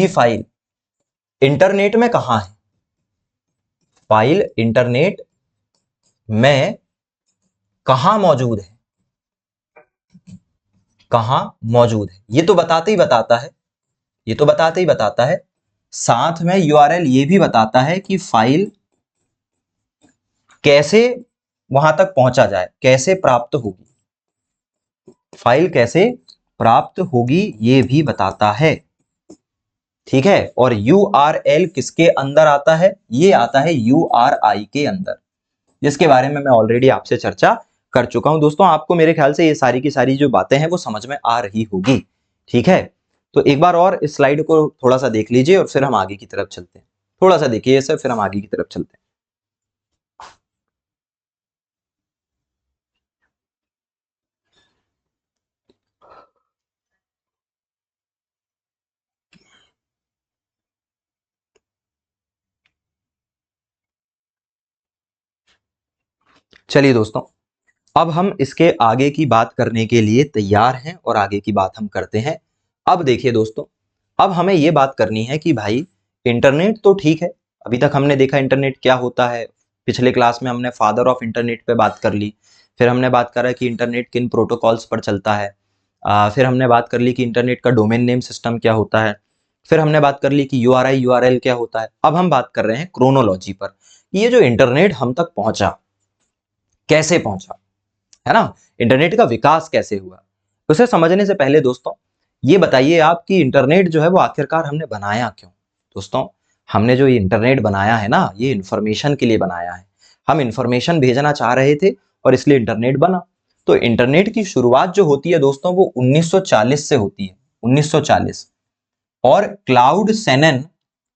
A: फाइल इंटरनेट में कहां है, फाइल इंटरनेट में कहां मौजूद है, कहां मौजूद है। ये तो बताते ही बताता है, ये तो बताते ही बताता है। साथ में URL ये भी बताता है कि फाइल कैसे वहां तक पहुंचा जाए, कैसे प्राप्त होगी, फाइल कैसे प्राप्त होगी ये भी बताता है। ठीक है, और URL किसके अंदर आता है, ये आता है URI के अंदर, जिसके बारे में मैं ऑलरेडी आपसे चर्चा कर चुका हूं। दोस्तों आपको मेरे ख्याल से ये सारी की सारी जो बातें हैं वो समझ में आ रही होगी। ठीक है, तो एक बार और इस स्लाइड को थोड़ा सा देख लीजिए और फिर हम आगे की तरफ चलते हैं। थोड़ा सा देखिए सर, फिर हम आगे की तरफ चलते हैं। चलिए दोस्तों, अब हम इसके आगे की बात करने के लिए तैयार हैं और आगे की बात हम करते हैं। अब देखिए दोस्तों, अब हमें ये बात करनी है कि भाई इंटरनेट तो ठीक है, अभी तक हमने देखा इंटरनेट क्या होता है। पिछले क्लास में हमने फादर ऑफ इंटरनेट पे बात कर ली, फिर हमने बात करा कि इंटरनेट किन प्रोटोकॉल्स पर चलता है, फिर हमने बात कर ली कि इंटरनेट का डोमेन नेम सिस्टम क्या होता है, फिर हमने बात कर ली कि URI URL क्या होता है। अब हम बात कर रहे हैं क्रोनोलॉजी पर, ये जो इंटरनेट हम तक पहुंचा, कैसे पहुंचा, है ना, इंटरनेट का विकास कैसे हुआ। उसे समझने से पहले दोस्तों ये बताइए आप कि इंटरनेट जो है वो आखिरकार हमने बनाया क्यों। दोस्तों, हमने जो ये इंटरनेट बनाया है ना, ये इंफॉर्मेशन के लिए बनाया है। हम इंफॉर्मेशन भेजना चाह रहे थे और इसलिए इंटरनेट बना। तो इंटरनेट की शुरुआत जो होती है दोस्तों वो 1940 से होती है, 1940। और क्लाउड सेनन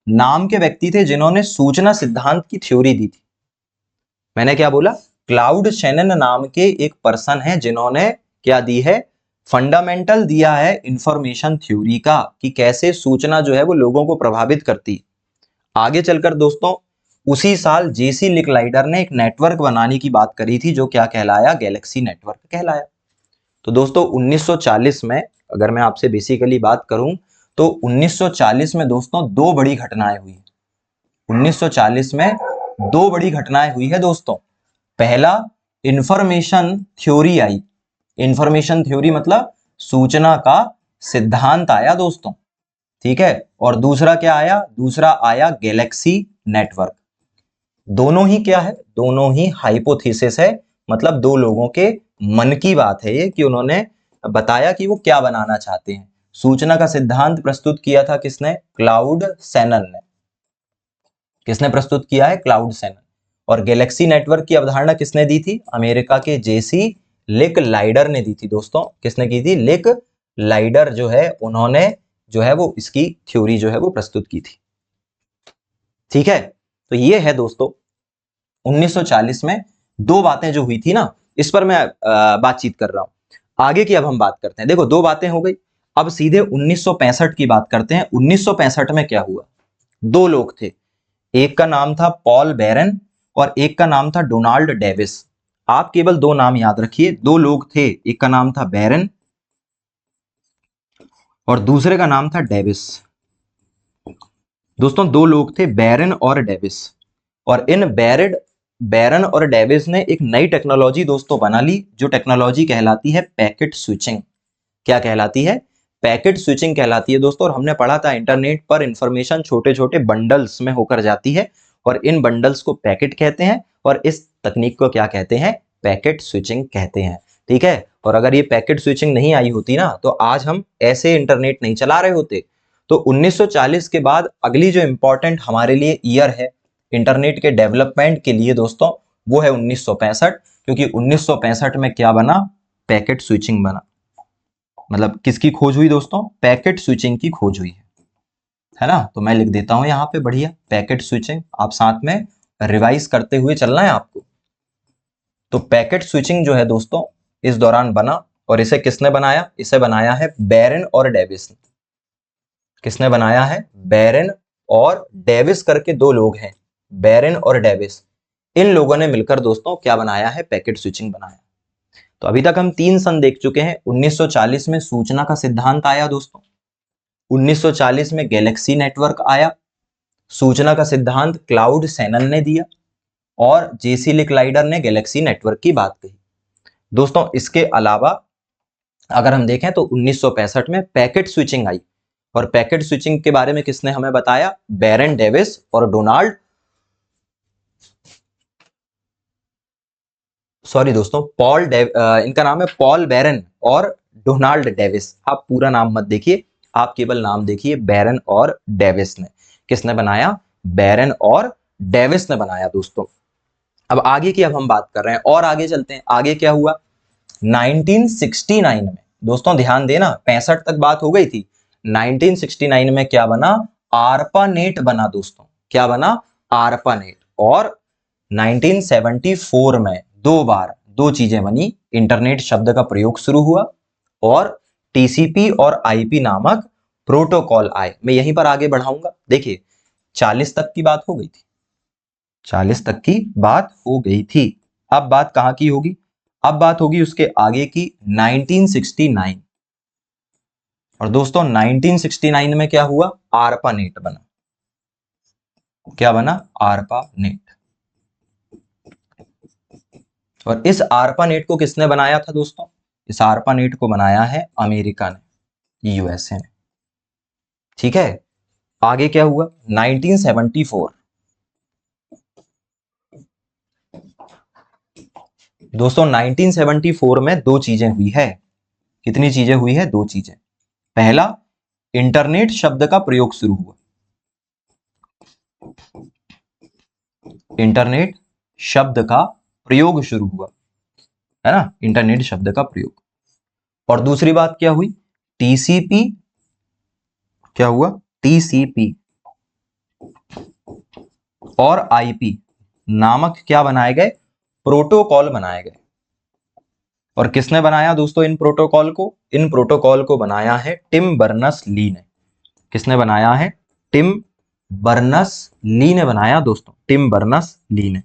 A: नाम के व्यक्ति थे जिन्होंने सूचना सिद्धांत की थ्योरी दी थी। मैंने क्या बोला, क्लाउड शेनन नाम के एक पर्सन है जिन्होंने क्या दी है, फंडामेंटल दिया है इंफॉर्मेशन थ्योरी का, कि कैसे सूचना जो है वो लोगों को प्रभावित करती। आगे चलकर दोस्तों उसी साल जेसी लिकलाइडर ने एक नेटवर्क बनाने की बात करी थी जो क्या कहलाया, गैलेक्सी नेटवर्क कहलाया। तो दोस्तों 1940 में अगर मैं आपसे बेसिकली बात करूं तो 1940 में दोस्तों दो बड़ी घटनाएं हुई। 1940 में दो बड़ी घटनाएं हुई है दोस्तों। पहला, इंफॉर्मेशन थ्योरी आई। इंफॉर्मेशन थ्योरी मतलब सूचना का सिद्धांत आया दोस्तों, ठीक है। और दूसरा क्या आया, दूसरा आया गैलेक्सी नेटवर्क। दोनों ही क्या है, दोनों ही हाइपोथेसिस है, मतलब दो लोगों के मन की बात है ये, कि उन्होंने बताया कि वो क्या बनाना चाहते हैं। सूचना का सिद्धांत प्रस्तुत किया था किसने, क्लाउड सेनन ने। किसने प्रस्तुत किया है, क्लाउड सेनन। और गैलेक्सी नेटवर्क की अवधारणा किसने दी थी, अमेरिका के जेसी लिकलाइडर ने दी थी दोस्तों। किसने की थी, लिकलाइडर जो है उन्होंने जो है वो इसकी थ्योरी जो है वो प्रस्तुत की थी, ठीक है। तो ये है दोस्तों 1940 में दो बातें जो हुई थी ना, इस पर मैं बातचीत कर रहा हूं। आगे की अब हम बात करते हैं। देखो दो बातें हो गई, अब सीधे 1965 की बात करते हैं। 1965 में क्या हुआ, दो लोग थे, एक का नाम था पॉल बैरन और एक का नाम था डोनाल्ड डेविस। आप केवल दो नाम याद रखिए, दो लोग थे, एक का नाम था बैरन और दूसरे का नाम था डेविस। दोस्तों दो लोग थे, बैरन और डेविस। और इन बैरन और डेविस ने एक नई टेक्नोलॉजी दोस्तों बना ली, जो टेक्नोलॉजी कहलाती है पैकेट स्विचिंग। क्या कहलाती है, पैकेट स्विचिंग कहलाती है दोस्तों। और हमने पढ़ा था इंटरनेट पर इंफॉर्मेशन छोटे छोटे बंडल्स में होकर जाती है और इन बंडल्स को पैकेट कहते हैं और इस तकनीक को क्या कहते हैं, पैकेट स्विचिंग कहते हैं, ठीक है। और अगर ये पैकेट स्विचिंग नहीं आई होती ना तो आज हम ऐसे इंटरनेट नहीं चला रहे होते। तो 1940 के बाद अगली जो इंपॉर्टेंट हमारे लिए ईयर है इंटरनेट के डेवलपमेंट के लिए दोस्तों, वो है 1965। क्योंकि 1965 में क्या बना, पैकेट स्विचिंग बना। मतलब किसकी खोज हुई दोस्तों, पैकेट स्विचिंग की खोज हुई है ना। तो मैं लिख देता हूं यहाँ पे बढ़िया, पैकेट स्विचिंग। आप साथ में रिवाइज करते हुए चलना है आपको। तो पैकेट स्विचिंग जो है दोस्तों इस दौरान बना, और इसे किसने बनाया, इसे बनाया है बैरन और डेविस ने। किसने बनाया है, बैरन और डेविस करके दो लोग हैं, बैरन और डेविस। इन लोगों ने मिलकर दोस्तों क्या बनाया है, पैकेट स्विचिंग बनाया। तो अभी तक हम तीन सन देख चुके हैं। 1940 में सूचना का सिद्धांत आया दोस्तों, 1940 में गैलेक्सी नेटवर्क आया, सूचना का सिद्धांत क्लाउड सेनन ने दिया और जेसी लिकलाइडर ने गैलेक्सी नेटवर्क की बात कही दोस्तों। इसके अलावा अगर हम देखें तो 1965 में पैकेट स्विचिंग आई, और पैकेट स्विचिंग के बारे में किसने हमें बताया, बैरन डेविस और डोनाल्ड, सॉरी दोस्तों इनका नाम है पॉल बैरन और डोनाल्ड डेविस। आप पूरा नाम मत देखिए, आप केवल नाम देखिए, बैरन और डेविस ने। किसने बनाया, बैरन और डेविस ने बनाया दोस्तों। अब आगे की अब हम बात कर रहे हैं और आगे चलते हैं। आगे क्या हुआ, 1969 में दोस्तों ध्यान देना, 65 तक बात हो गई थी। 1969 में क्या बना, आरपानेट बना दोस्तों। क्या बना, आरपानेट। और 1974 में दो बार दो चीजें बनी, इंटरनेट शब्द का प्रयोग शुरू हुआ और टीसीपी और आईपी नामक प्रोटोकॉल आए। मैं यहीं पर आगे बढ़ाऊंगा। देखिए 40 तक की बात हो गई थी, 40 तक की बात हो गई थी, अब बात कहां की होगी? अब बात होगी उसके आगे की 1969। और दोस्तों 1969 में क्या हुआ? आरपा नेट बना। क्या बना? आरपा नेट। और इस आरपा नेट को किसने बनाया था दोस्तों? इस आरपा नेट को बनाया है अमेरिका ने, यूएसए ने। ठीक है, आगे क्या हुआ? 1974। दोस्तों 1974 में दो चीजें हुई है। कितनी चीजें हुई है? दो चीजें। पहला, इंटरनेट शब्द का प्रयोग शुरू हुआ। इंटरनेट शब्द का प्रयोग शुरू हुआ, है ना? इंटरनेट शब्द का प्रयोग। और दूसरी बात क्या हुई? टीसीपी। क्या हुआ? टीसीपी और आईपी नामक क्या बनाए गए? प्रोटोकॉल बनाए गए। और किसने बनाया दोस्तों इन प्रोटोकॉल को? इन प्रोटोकॉल को बनाया है टिम बर्नस ली ने। किसने बनाया है? टिम बर्नस ली ने बनाया दोस्तों, टिम बर्नस ली ने।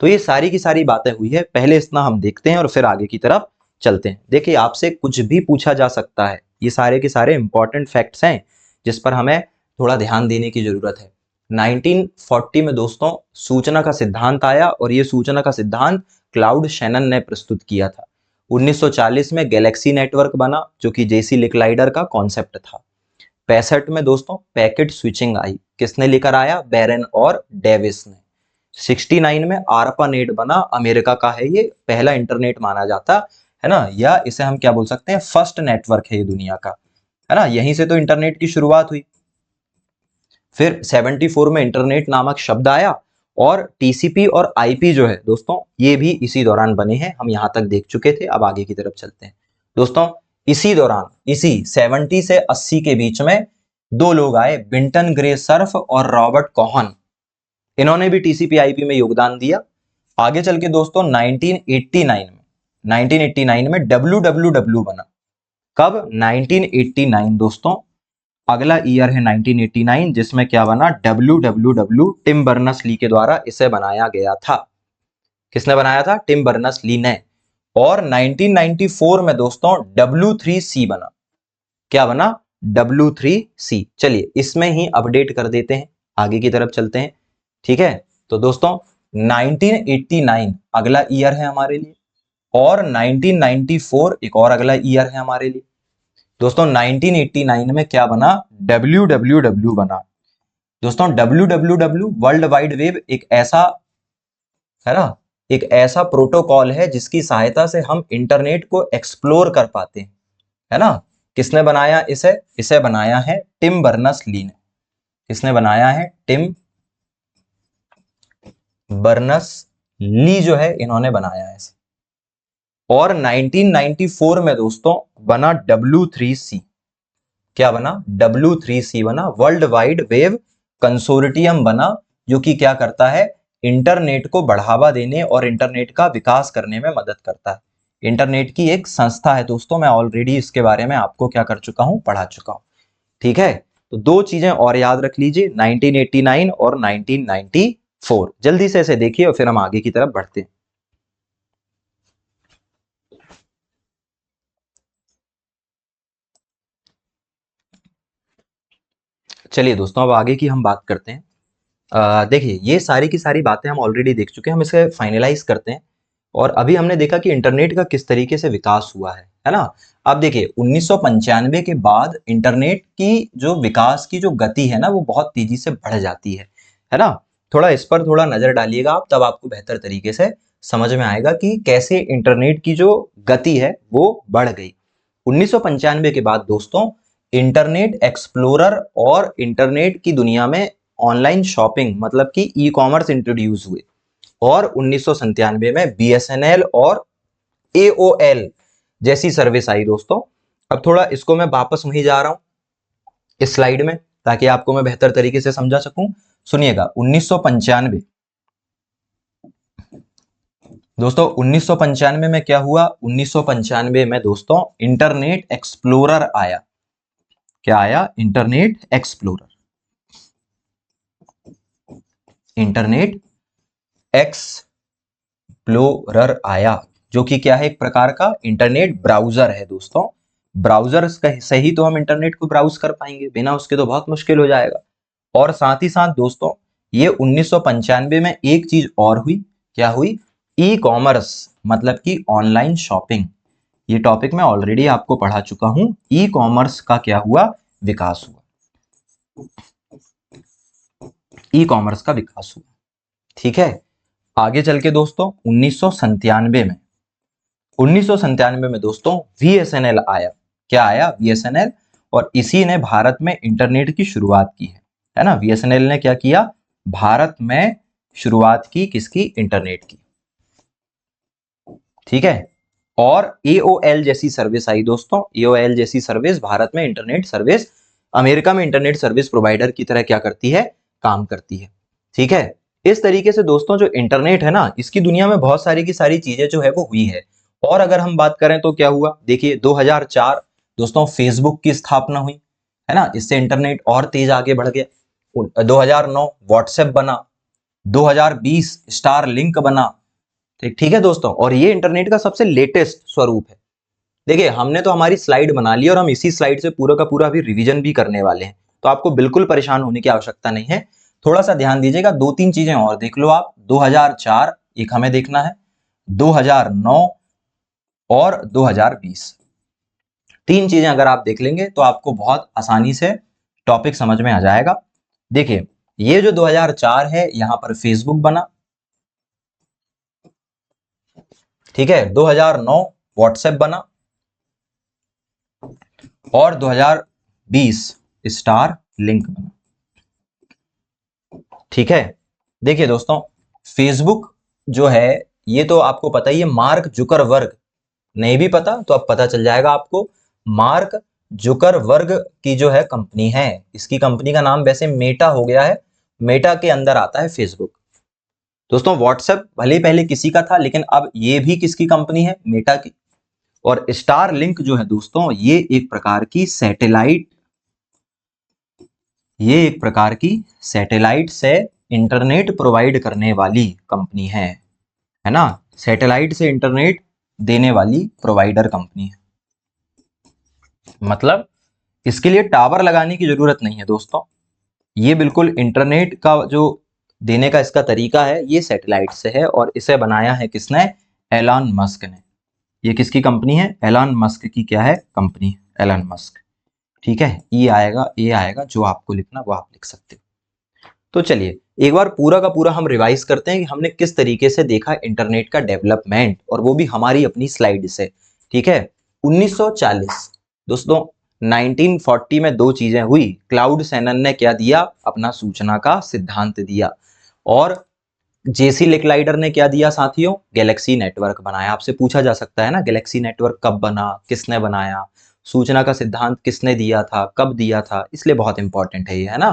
A: तो ये सारी की सारी बातें हुई है। पहले इतना हम देखते हैं और फिर आगे की तरफ चलते हैं। देखिए, आपसे कुछ भी पूछा जा सकता है। ये सारे के सारे इंपॉर्टेंट फैक्ट्स हैं जिस पर हमें थोड़ा ध्यान देने की जरूरत है। 1940 में दोस्तों सूचना का सिद्धांत आया और ये सूचना का सिद्धांत क्लाउड शैनन ने प्रस्तुत किया था। 1940 में गैलेक्सी नेटवर्क बना जो कि जेसी लिकलाइडर का कॉन्सेप्ट था। 65 में दोस्तों पैकेट स्विचिंग आई। किसने लेकर आया? बैरन और डेविस ने। 69 में आरपा नेट बना, अमेरिका का है, ये पहला इंटरनेट माना जाता है ना, या इसे हम क्या बोल सकते हैं? फर्स्ट नेटवर्क है ये दुनिया का, है ना? यहीं से तो इंटरनेट की शुरुआत हुई। फिर 74 में इंटरनेट नामक शब्द आया और टीसीपी और आईपी जो है दोस्तों ये भी इसी दौरान बने हैं। हम यहां तक देख चुके थे, अब आगे की तरफ चलते हैं। दोस्तों इसी दौरान, इसी 70 से 80 के बीच में दो लोग आए, बिंटन ग्रे सर्फ और रॉबर्ट कोहन। इन्होंने भी टीसीपी आईपी में योगदान दिया। आगे चल के दोस्तों 1989 में डब्ल्यू बना। कब? 1989 दोस्तों, अगला ईयर है 1989 जिसमें क्या बना? डब्ल्यू टिम बर्नस ली के द्वारा इसे बनाया गया था। किसने बनाया था? टिम बर्नस ली ने। और 1994 में दोस्तों W3C बना। क्या बना? W3C। चलिए इसमें ही अपडेट कर देते हैं, आगे की तरफ चलते हैं। ठीक है, तो दोस्तों 1989 अगला ईयर है हमारे लिए और 1994 एक और अगला ईयर है हमारे लिए। दोस्तों 1989 में क्या बना? WWW बना। दोस्तों WWW वर्ल्ड वाइड वेब एक ऐसा, है ना, एक ऐसा प्रोटोकॉल है जिसकी सहायता से हम इंटरनेट को एक्सप्लोर कर पाते हैं, है ना? किसने बनाया इसे? इसे बनाया है टिम बर्नस ली ने। किसने बनाया है? टिम बर्नस ली जो है इन्होंने बनाया है इसे। और 1994 में दोस्तों बना W3C। क्या बना? W3C बना, वर्ल्ड वाइड वेब कंसोर्टियम बना, जो कि क्या करता है? इंटरनेट को बढ़ावा देने और इंटरनेट का विकास करने में मदद करता है। इंटरनेट की एक संस्था है दोस्तों, मैं ऑलरेडी इसके बारे में आपको क्या कर चुका हूं? पढ़ा चुका हूं। ठीक है, तो दो चीजें और याद रख लीजिए, 1989 और 1994। जल्दी से इसे देखिए और फिर हम आगे की तरफ बढ़ते हैं। चलिए दोस्तों, अब आगे की हम बात करते हैं। देखिए, ये सारी की सारी बातें हम ऑलरेडी देख चुके हैं, हम इसे फाइनलाइज करते हैं। और अभी हमने देखा कि इंटरनेट का किस तरीके से विकास हुआ है ना? अब देखिए 1995 के बाद इंटरनेट की जो विकास की जो गति है ना, वो बहुत तेजी से बढ़ जाती है ना? थोड़ा इस पर थोड़ा नजर डालिएगा आप, तब आपको बेहतर तरीके से समझ में आएगा कि कैसे इंटरनेट की जो गति है वो बढ़ गई। 1995 के बाद दोस्तों इंटरनेट एक्सप्लोरर और इंटरनेट की दुनिया में ऑनलाइन शॉपिंग मतलब कि ई कॉमर्स इंट्रोड्यूस हुए। और 1997 में बीएसएनएल और एओएल जैसी सर्विस आई दोस्तों। अब थोड़ा इसको मैं वापस वहीं जा रहा हूं इस स्लाइड में, ताकि आपको मैं बेहतर तरीके से समझा सकूं। सुनिएगा, 1995 दोस्तों, 1995 में क्या हुआ? 1995 में दोस्तों इंटरनेट एक्सप्लोरर आया। क्या आया? Internet explorer. Internet explorer explorer आया, जो कि क्या है, एक प्रकार का इंटरनेट ब्राउजर है दोस्तों। ब्राउजर से ही तो हम इंटरनेट को ब्राउज कर पाएंगे, बिना उसके तो बहुत मुश्किल हो जाएगा। और साथ ही साथ दोस्तों ये 1995 में एक चीज और हुई, क्या हुई, ई कॉमर्स, मतलब कि ऑनलाइन शॉपिंग। ये टॉपिक मैं ऑलरेडी आपको पढ़ा चुका हूं। ई कॉमर्स का क्या हुआ, विकास हुआ, ई कॉमर्स का विकास हुआ। ठीक है, आगे चल के दोस्तों 1997 में दोस्तों VSNL आया। क्या आया, VSNL। और इसी ने भारत में इंटरनेट की शुरुआत की है ना। VSNL ने क्या किया, भारत में शुरुआत की, किसकी, इंटरनेट की। ठीक है, और AOL जैसी सर्विस आई दोस्तों। AOL जैसी सर्विस भारत में इंटरनेट सर्विस, अमेरिका में इंटरनेट सर्विस प्रोवाइडर की तरह क्या करती है, काम करती है। ठीक है, इस तरीके से दोस्तों जो इंटरनेट है ना, इसकी दुनिया में बहुत सारी की सारी चीजें जो है वो हुई है। और अगर हम बात करें तो क्या हुआ, देखिए 2004 दोस्तों फेसबुक की स्थापना हुई, है ना। इससे इंटरनेट और तेज आगे बढ़ गया। 2009 व्हाट्सएप बना, 2020 स्टार लिंक बना। ठीक है दोस्तों, और ये इंटरनेट का सबसे लेटेस्ट स्वरूप है। देखिए हमने तो हमारी स्लाइड बना ली और हम इसी स्लाइड से पूरा का पूरा अभी रिवीजन भी करने वाले हैं, तो आपको बिल्कुल परेशान होने की आवश्यकता नहीं है। थोड़ा सा ध्यान दीजिएगा, दो तीन चीजें और देख लो आप। 2004 एक हमें देखना है, 2009 और 2020, तीन चीजें अगर आप देख लेंगे तो आपको बहुत आसानी से टॉपिक समझ में आ जाएगा। देखिए ये जो 2004 है, यहां पर फेसबुक बना। ठीक है, 2009 व्हाट्सएप बना, और 2020 स्टार लिंक बना। ठीक है, देखिए दोस्तों फेसबुक जो है, ये तो आपको पता ही है, मार्क जुकरबर्ग। नहीं भी पता तो अब पता चल जाएगा आपको। मार्क जुकरबर्ग की जो है कंपनी है, इसकी कंपनी का नाम वैसे मेटा हो गया है, मेटा के अंदर आता है फेसबुक। दोस्तों व्हाट्सएप भले पहले किसी का था, लेकिन अब ये भी किसकी कंपनी है, मेटा की। और स्टार लिंक जो है दोस्तों, ये एक प्रकार की सैटेलाइट, ये एक प्रकार की सैटेलाइट से इंटरनेट प्रोवाइड करने वाली कंपनी है ना। सैटेलाइट से इंटरनेट देने वाली प्रोवाइडर कंपनी है। मतलब इसके लिए टावर लगाने की जरूरत नहीं है दोस्तों, ये बिल्कुल इंटरनेट का जो देने का इसका तरीका है, ये सैटेलाइट से है। और इसे बनाया है किसने, एलन मस्क ने। ये किसकी कंपनी है, एलन मस्क की क्या है, कंपनी, एलन मस्क। ठीक है, ई आएगा, ए आएगा, जो आपको लिखना वो आप लिख सकते हो। तो चलिए एक बार पूरा का पूरा हम रिवाइज करते हैं कि हमने किस तरीके से देखा इंटरनेट का डेवलपमेंट, और वो भी हमारी अपनी स्लाइड से। ठीक है, 1940 दोस्तों, 1940 में दो चीजें हुई। क्लाउड सैनन ने क्या दिया, अपना सूचना का सिद्धांत दिया, और जेसी लेक्लाइडर ने क्या दिया साथियों, गैलेक्सी नेटवर्क बनाया। आपसे पूछा जा सकता है ना, गैलेक्सी नेटवर्क कब बना, किसने बनाया, सूचना का सिद्धांत किसने दिया था, कब दिया था, इसलिए बहुत इंपॉर्टेंट है ये, है ना।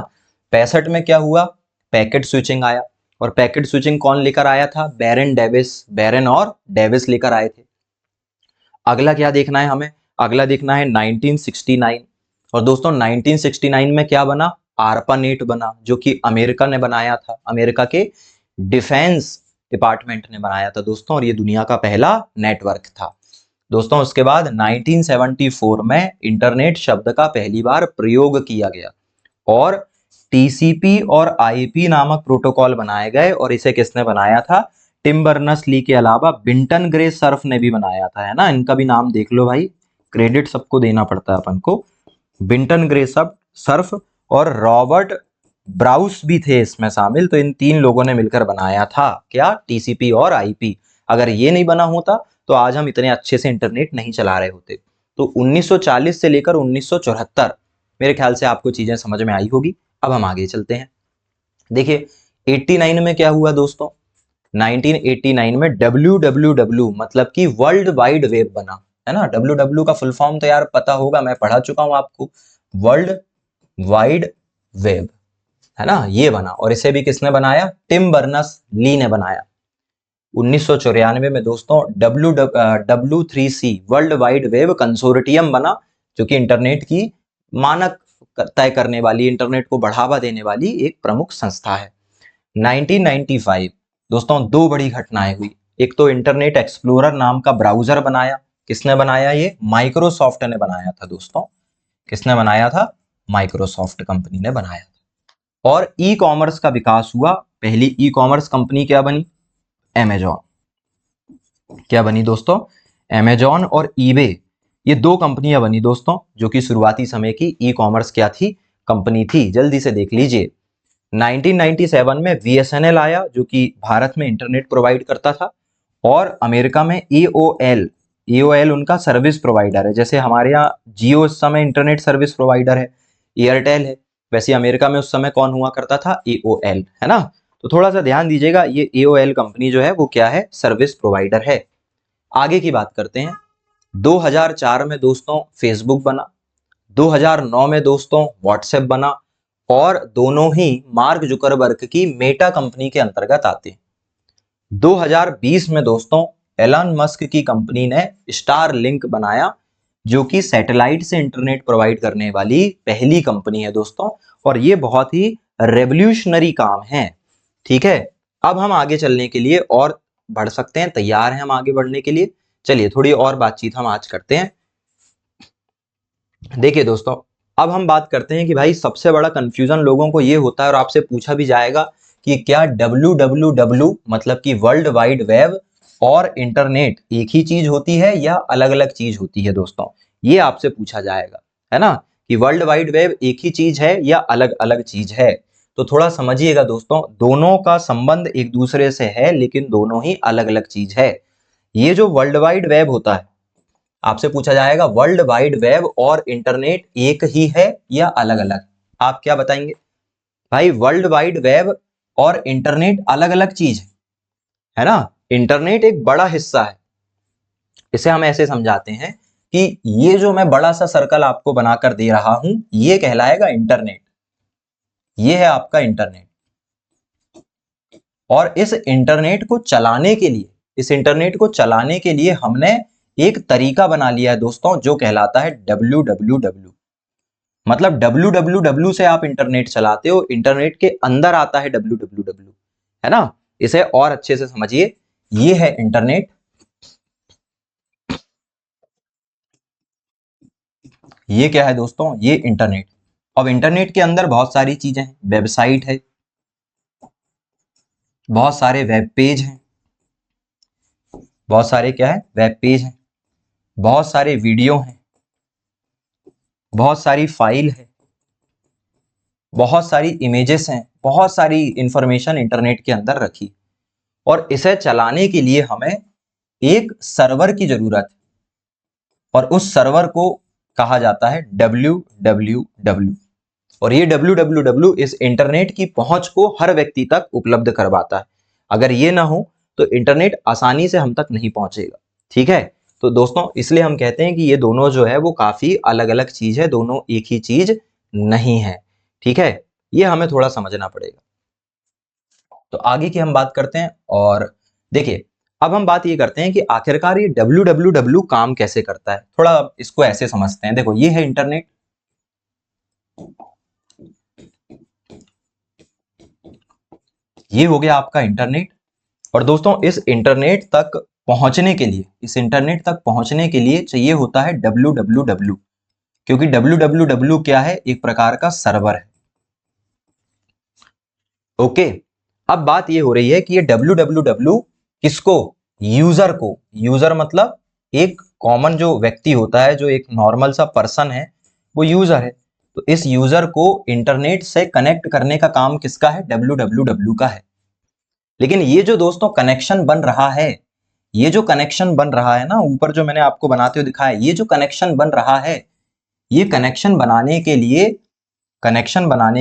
A: 65 में क्या हुआ, पैकेट स्विचिंग आया। और पैकेट स्विचिंग कौन लेकर आया था, बैरन डेविस, बैरन और डेविस लेकर आए थे। अगला क्या देखना है हमें, अगला देखना है 1969। और दोस्तों 1969 में क्या बना, आर्पानेट बना, जो कि अमेरिका ने बनाया था, अमेरिका के डिफेंस डिपार्टमेंट ने बनाया था दोस्तों, और ये दुनिया का पहला नेटवर्क था दोस्तों। उसके बाद 1974 में इंटरनेट शब्द का पहली बार प्रयोग किया गया, और टीसीपी और आईपी नामक प्रोटोकॉल बनाए गए। और इसे किसने बनाया था, टिम बर्नर्स ली के अलावा बिंटन ग्रे सर्फ ने भी बनाया था, है ना। इनका भी नाम देख लो भाई, क्रेडिट सबको देना पड़ता है अपन को। बिंटन ग्रे सर्फ और रॉबर्ट ब्राउस भी थे इसमें शामिल। तो इन तीन लोगों ने मिलकर बनाया था क्या, टीसीपी और आईपी। अगर ये नहीं बना होता तो आज हम इतने अच्छे से इंटरनेट नहीं चला रहे होते। तो 1940 से लेकर 1974 मेरे ख्याल से आपको चीजें समझ में आई होगी। अब हम आगे चलते हैं। देखिए 89 में क्या हुआ दोस्तों, 1989 में WWW मतलब कि वर्ल्ड वाइड वेब बना, है ना। WWW का फुल फॉर्म तो यार पता होगा, मैं पढ़ा चुका हूं आपको, वर्ल्ड वाइड वेब, है ना, ये बना। और इसे भी किसने बनाया, टिम बर्नर्स ली ने बनाया। 1994 में दोस्तों W3C world wide web consortium बना, जो कि इंटरनेट की मानक तय करने वाली, इंटरनेट को बढ़ावा देने वाली एक प्रमुख संस्था है। 1995 दोस्तों दो बड़ी घटनाएं हुई। एक तो इंटरनेट एक्सप्लोरर नाम का ब्राउजर बनाया। किसने बनाया? ये माइक्रोसॉफ्ट ने बनाया था दोस्तों। किसने बनाया था? माइक्रोसॉफ्ट कंपनी ने बनाया था। और ई कॉमर्स का विकास हुआ। पहली ई कॉमर्स कंपनी क्या बनी? अमेजॉन। क्या बनी दोस्तों? अमेजॉन और ईबे, ये दो कंपनियां बनी दोस्तों, जो कि शुरुआती समय की ई कॉमर्स क्या थी? कंपनी थी। जल्दी से देख लीजिए। 1997 में VSNL आया, जो कि भारत में इंटरनेट प्रोवाइड करता था, और अमेरिका में AOL। AOL उनका सर्विस प्रोवाइडर है। जैसे हमारे यहाँ जियो इस समय इंटरनेट सर्विस प्रोवाइडर है, एयरटेल है, वैसे अमेरिका में उस समय कौन हुआ करता था? AOL, है ना। तो थोड़ा सा ध्यान दीजिएगा, ये AOL कंपनी जो है वो क्या है? सर्विस प्रोवाइडर है। आगे की बात करते हैं। 2004 में दोस्तों फेसबुक बना। 2009 में दोस्तों व्हाट्सएप बना, और दोनों ही मार्क जुकरबर्ग की मेटा कंपनी के अंतर्गत आते हैं। 2020 में दोस्तों एलन मस्क की कंपनी ने स्टार लिंक बनाया, जो कि सैटेलाइट से इंटरनेट प्रोवाइड करने वाली पहली कंपनी है दोस्तों, और ये बहुत ही रेवोल्यूशनरी काम है। ठीक है, अब हम आगे चलने के लिए और बढ़ सकते हैं। तैयार हैं हम आगे बढ़ने के लिए? चलिए थोड़ी और बातचीत हम आज करते हैं। देखिए दोस्तों, अब हम बात करते हैं कि भाई सबसे बड़ा कंफ्यूजन लोगों को ये होता है, और आपसे पूछा भी जाएगा कि क्या www मतलब कि वर्ल्ड वाइड वेब और इंटरनेट एक ही चीज होती है या अलग अलग चीज होती है? दोस्तों ये आपसे पूछा जाएगा, है ना, कि वर्ल्ड वाइड वेब एक ही चीज है या अलग अलग चीज है। तो थोड़ा समझिएगा दोस्तों, दोनों का संबंध एक दूसरे से है, लेकिन दोनों ही अलग अलग चीज है। ये जो वर्ल्ड वाइड वेब होता है, आपसे पूछा जाएगा वर्ल्ड वाइड वेब और इंटरनेट एक ही है या अलग अलग? आप क्या बताएंगे? भाई वर्ल्ड वाइड वेब और इंटरनेट अलग अलग चीज है ना। इंटरनेट एक बड़ा हिस्सा है। इसे हम ऐसे समझाते हैं कि ये जो मैं बड़ा सा सर्कल आपको बनाकर दे रहा हूं, ये कहलाएगा इंटरनेट। ये है आपका इंटरनेट। और इस इंटरनेट को चलाने के लिए, हमने एक तरीका बना लिया है दोस्तों, जो कहलाता है www। मतलब www से आप इंटरनेट चलाते हो, इंटरनेट के अंदर आता है www, है ना। इसे और अच्छे से समझिए, ये है इंटरनेट, ये क्या है दोस्तों? ये इंटरनेट। अब इंटरनेट के अंदर बहुत सारी चीजें हैं, वेबसाइट है, बहुत सारे वेब पेज हैं, बहुत सारे क्या है? वेब पेज हैं, बहुत सारे वीडियो हैं, बहुत सारी फाइल है, बहुत सारी इमेजेस हैं, बहुत सारी इंफॉर्मेशन इंटरनेट के अंदर रखी। और इसे चलाने के लिए हमें एक सर्वर की जरूरत है, और उस सर्वर को कहा जाता है www। और ये www इस इंटरनेट की पहुंच को हर व्यक्ति तक उपलब्ध करवाता है। अगर ये ना हो तो इंटरनेट आसानी से हम तक नहीं पहुंचेगा। ठीक है, तो दोस्तों इसलिए हम कहते हैं कि ये दोनों जो है वो काफी अलग अलग चीज है, दोनों एक ही चीज नहीं है। ठीक है, ये हमें थोड़ा समझना पड़ेगा। तो आगे की हम बात करते हैं, और देखिए अब हम बात ये करते हैं कि आखिरकार ये www काम कैसे करता है। थोड़ा इसको ऐसे समझते हैं। देखो ये है इंटरनेट, ये हो गया आपका इंटरनेट। और दोस्तों इस इंटरनेट तक पहुंचने के लिए, चाहिए होता है www, क्योंकि www क्या है? एक प्रकार का सर्वर है। ओके, अब बात ये हो रही है कि ये www किसको? यूजर को। यूजर मतलब एक कॉमन जो व्यक्ति होता है, जो एक नॉर्मल सा पर्सन है, वो यूजर है। तो इस यूजर को इंटरनेट से कनेक्ट करने का काम किसका है? www का है। लेकिन ये जो दोस्तों कनेक्शन बन रहा है, ना, ऊपर जो मैंने आपको बनाते हुए दिखाया, ये जो कनेक्शन बन रहा है, ये कनेक्शन बनाने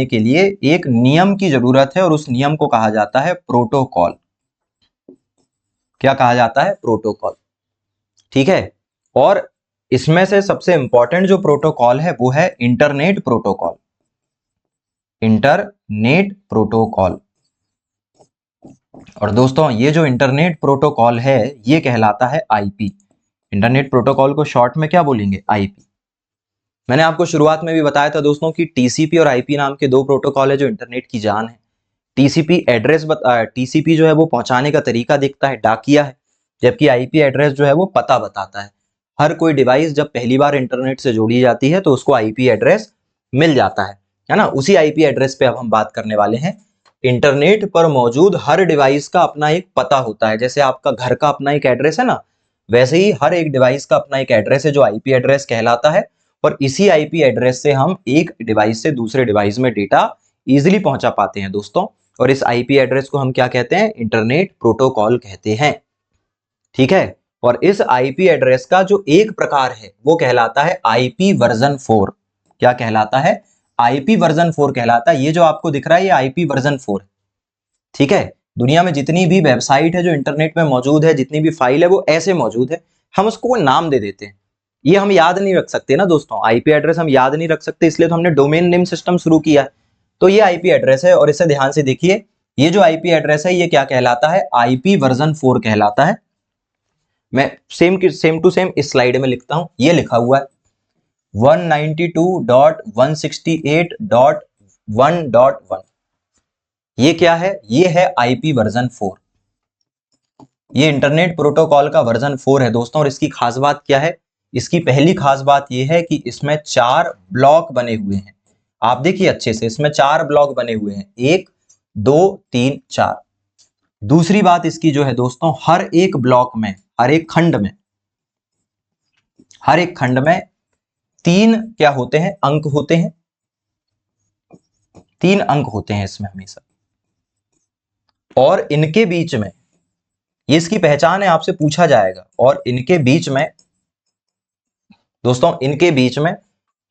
A: के लिए एक नियम की जरूरत है, और उस नियम को कहा जाता है प्रोटोकॉल। क्या कहा जाता है? प्रोटोकॉल। ठीक है, और इसमें से सबसे इंपॉर्टेंट जो प्रोटोकॉल है वो है इंटरनेट प्रोटोकॉल। और दोस्तों ये जो इंटरनेट प्रोटोकॉल है, ये कहलाता है आईपी। इंटरनेट प्रोटोकॉल को शॉर्ट में क्या बोलेंगे? आईपी। मैंने आपको शुरुआत में भी बताया था दोस्तों कि टीसीपी और आईपी नाम के दो प्रोटोकॉल है जो इंटरनेट की जान है। टीसीपी जो है वो पहुंचाने का तरीका देखता है, डाकिया है, जबकि आईपी एड्रेस जो है वो पता बताता है। हर कोई डिवाइस जब पहली बार इंटरनेट से जोड़ी जाती है तो उसको आईपी एड्रेस मिल जाता है ना। उसी आईपी एड्रेस पे अब हम बात करने वाले हैं। इंटरनेट पर मौजूद हर डिवाइस का अपना एक पता होता है। जैसे आपका घर का अपना एक एड्रेस है ना, वैसे ही हर एक डिवाइस का अपना एक एड्रेस है जो आईपी एड्रेस कहलाता है। और इसी आईपी एड्रेस से हम एक डिवाइस से दूसरे डिवाइस में डेटा इजीली पहुंचा पाते हैं दोस्तों। और इस आईपी एड्रेस को हम क्या कहते हैं? इंटरनेट प्रोटोकॉल कहते हैं। ठीक है। और इस आईपी एड्रेस का जो एक प्रकार है वो कहलाता है आईपी वर्जन 4। क्या कहलाता है? आईपी वर्जन 4 कहलाता है। ये जो आपको दिख रहा है ये आईपी वर्जन 4 है। ठीक है। दुनिया में जितनी भी वेबसाइट है जो इंटरनेट में मौजूद है, जितनी भी फाइल है, वो ऐसे मौजूद है। हम उसको नाम दे देते हैं। ये हम याद नहीं रख सकते ना दोस्तों, आईपी एड्रेस हम याद नहीं रख सकते, इसलिए तो हमने डोमेन नेम सिस्टम शुरू किया है। तो ये आईपी एड्रेस है और इसे ध्यान से देखिए। ये जो आईपी एड्रेस है ये क्या कहलाता है? आईपी वर्जन 4 कहलाता है। मैं सेम टू सेम इस स्लाइड में लिखता हूं। ये लिखा हुआ है 192.168.1.1। ये क्या है? ये है आईपी वर्जन 4। ये इंटरनेट प्रोटोकॉल का वर्जन 4 है दोस्तों। और इसकी खास बात क्या है? इसकी पहली खास बात यह है कि इसमें 4 ब्लॉक बने हुए हैं। आप देखिए अच्छे से, इसमें 4 ब्लॉक बने हुए हैं, 1 2 3 4। दूसरी बात इसकी जो है दोस्तों, हर एक ब्लॉक में, हर एक खंड में 3 क्या होते हैं? अंक होते हैं। 3 अंक होते हैं इसमें हमेशा। और इनके बीच में, ये इसकी पहचान है, आपसे पूछा जाएगा। और इनके बीच में दोस्तों, इनके बीच में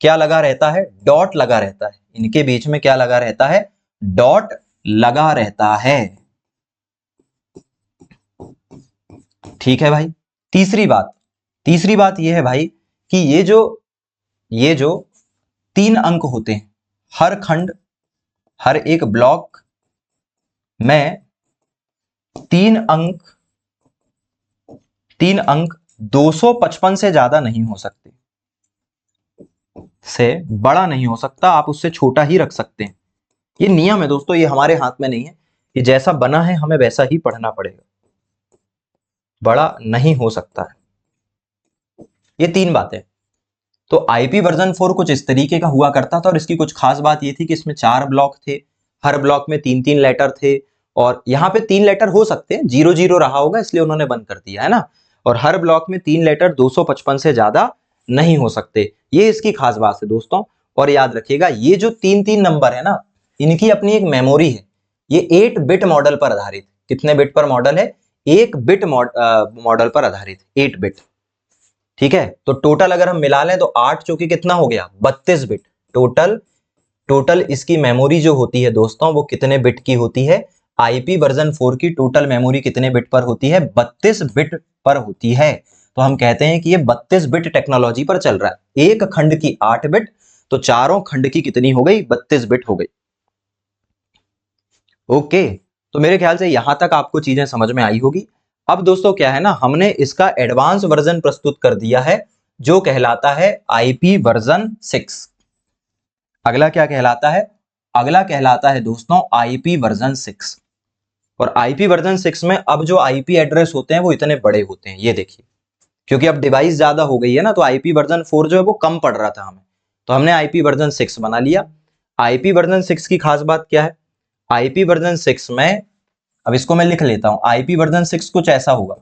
A: क्या लगा रहता है? डॉट लगा रहता है। इनके बीच में क्या लगा रहता है? डॉट लगा रहता है। ठीक है भाई। तीसरी बात यह है भाई कि ये जो 3 अंक होते हैं, हर खंड, हर एक ब्लॉक में 3 अंक 255 से ज्यादा नहीं हो सकते, से बड़ा नहीं हो सकता। आप उससे छोटा ही रख सकते हैं। ये नियम है दोस्तों, ये हमारे हाथ में नहीं है। ये जैसा बना है हमें वैसा ही पढ़ना पड़ेगा, बड़ा नहीं हो सकता है। ये 3 बातें। तो आईपी वर्जन 4 कुछ इस तरीके का हुआ करता था। और इसकी कुछ खास बात ये थी कि इसमें 4 ब्लॉक थे, हर ब्लॉक में 3-3 लेटर थे। और यहाँ पे 3 लेटर हो सकते हैं, 0-0 रहा होगा इसलिए उन्होंने बंद कर दिया है ना। और हर ब्लॉक में 3 लेटर 255 से ज्यादा नहीं हो सकते। ये इसकी खास बात है दोस्तों। और याद रखिएगा, ये जो 3-3 नंबर है ना, इनकी अपनी एक मेमोरी है। ये 8 बिट मॉडल पर आधारित। कितने बिट पर मॉडल है? 1 बिट मॉडल पर आधारित, 8 बिट। ठीक है। तो टोटल अगर हम मिला लें तो 8 चौके कितना हो गया? 32 बिट। टोटल इसकी मेमोरी जो होती है दोस्तों, वो कितने बिट की होती है? आईपी वर्जन 4 की टोटल मेमोरी कितने बिट पर होती है? 32 बिट पर होती है। तो हम कहते हैं कि ये 32 बिट टेक्नोलॉजी पर चल रहा है। एक खंड की 8 बिट, तो चारों खंड की कितनी हो गई? 32 बिट हो गई। ओके। तो मेरे ख्याल से यहां तक आपको चीजें समझ में आई होगी। अब दोस्तों क्या है ना, हमने इसका एडवांस वर्जन प्रस्तुत कर दिया है जो कहलाता है आईपी वर्जन 6। अगला क्या कहलाता है? अगला कहलाता है दोस्तों आईपी वर्जन 6। और आईपी वर्जन 6 में अब जो आईपी एड्रेस होते हैं वो इतने बड़े होते हैं, ये देखिए। क्योंकि अब डिवाइस ज्यादा हो गई है ना, तो आईपी वर्जन 4 जो है वो कम पड़ रहा था हमें, तो हमने आईपी वर्जन 6 बना लिया। आईपी वर्जन 6 की खास बात क्या है? आईपी वर्जन 6 में, अब इसको मैं लिख लेता हूं, आईपी वर्जन 6 कुछ ऐसा होगा।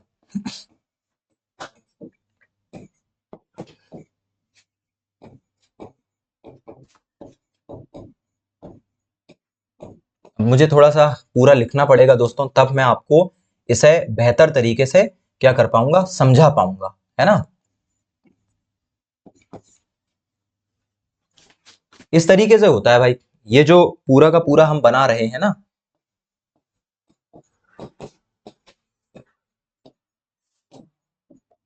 A: मुझे थोड़ा सा पूरा लिखना पड़ेगा दोस्तों, तब मैं आपको इसे बेहतर तरीके से क्या कर पाऊंगा? समझा पाऊंगा, है ना। इस तरीके से होता है भाई। ये जो पूरा का पूरा हम बना रहे हैं ना,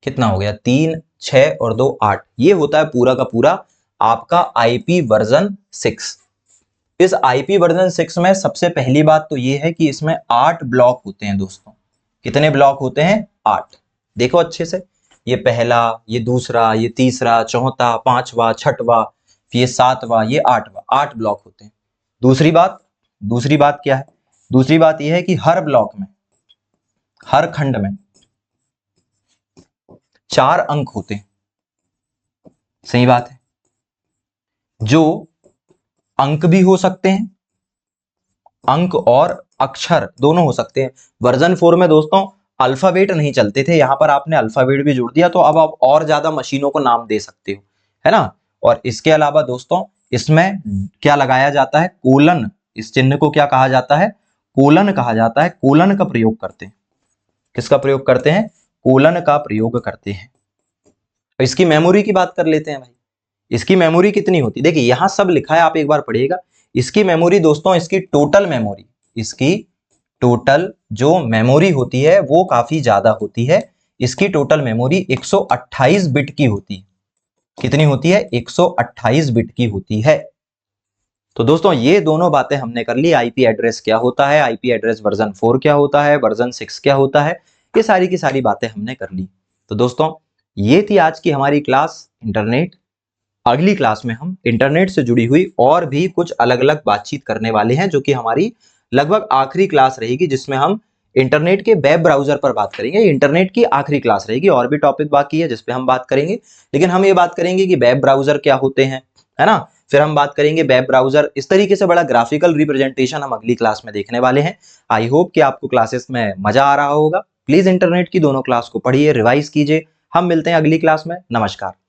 A: कितना हो गया? 3 6 और 2 8। ये होता है पूरा का पूरा आपका आईपी वर्जन 6। इस आईपी वर्जन 6 में सबसे पहली बात तो ये है कि इसमें 8 ब्लॉक होते हैं दोस्तों। कितने ब्लॉक होते हैं? 8। देखो अच्छे से, ये पहला, ये दूसरा, ये तीसरा, चौथा, पांचवा, छठवा, ये 7वां, ये 8वां, 8 ब्लॉक होते हैं। दूसरी बात क्या है? दूसरी बात यह है कि हर ब्लॉक में, हर खंड में 4 अंक होते हैं, सही बात है, जो अंक भी हो सकते हैं, अंक और अक्षर दोनों हो सकते हैं। वर्जन 4 में दोस्तों अल्फाबेट नहीं चलते थे, यहां पर आपने अल्फाबेट भी जोड़ दिया, तो अब आप और ज्यादा मशीनों को नाम दे सकते हो, है ना। और इसके अलावा दोस्तों इसमें क्या लगाया जाता है, कोलन, इस चिन्ह को क्या कहा जाता है, कोलन कहा जाता है। कोलन का प्रयोग करते हैं, किसका प्रयोग करते हैं, कोलन का प्रयोग करते हैं। इसकी मेमोरी की बात कर लेते हैं भाई, इसकी मेमोरी कितनी होती है, देखिए यहां सब लिखा है, आप एक बार पढ़िएगा। इसकी मेमोरी दोस्तों, इसकी टोटल मेमोरी, इसकी टोटल जो मेमोरी होती है वो काफी ज्यादा होती है। इसकी टोटल मेमोरी 128 बिट की होती है। कितनी होती है, 128 बिट की होती है। तो दोस्तों ये दोनों बातें हमने कर ली, आईपी एड्रेस क्या होता है, आईपी एड्रेस वर्जन 4 क्या होता है, वर्जन 6 क्या होता है, ये सारी की सारी बातें हमने कर ली। तो दोस्तों ये थी आज की हमारी क्लास इंटरनेट। अगली क्लास में हम इंटरनेट से जुड़ी हुई और भी कुछ अलग अलग बातचीत करने वाले हैं, जो कि हमारी लगभग आखिरी क्लास रहेगी, जिसमें हम इंटरनेट के वेब ब्राउजर पर बात करेंगे। इंटरनेट की आखिरी क्लास रहेगी, और भी टॉपिक बाकी है जिसपे हम बात करेंगे, लेकिन हम ये बात करेंगे कि वेब ब्राउजर क्या होते हैं, है ना। फिर हम बात करेंगे वेब ब्राउजर, इस तरीके से बड़ा ग्राफिकल रिप्रेजेंटेशन हम अगली क्लास में देखने वाले हैं। आई होप कि आपको क्लासेस में मजा आ रहा होगा। प्लीज इंटरनेट की दोनों क्लास को पढ़िए, रिवाइज कीजिए। हम मिलते हैं अगली क्लास में। नमस्कार।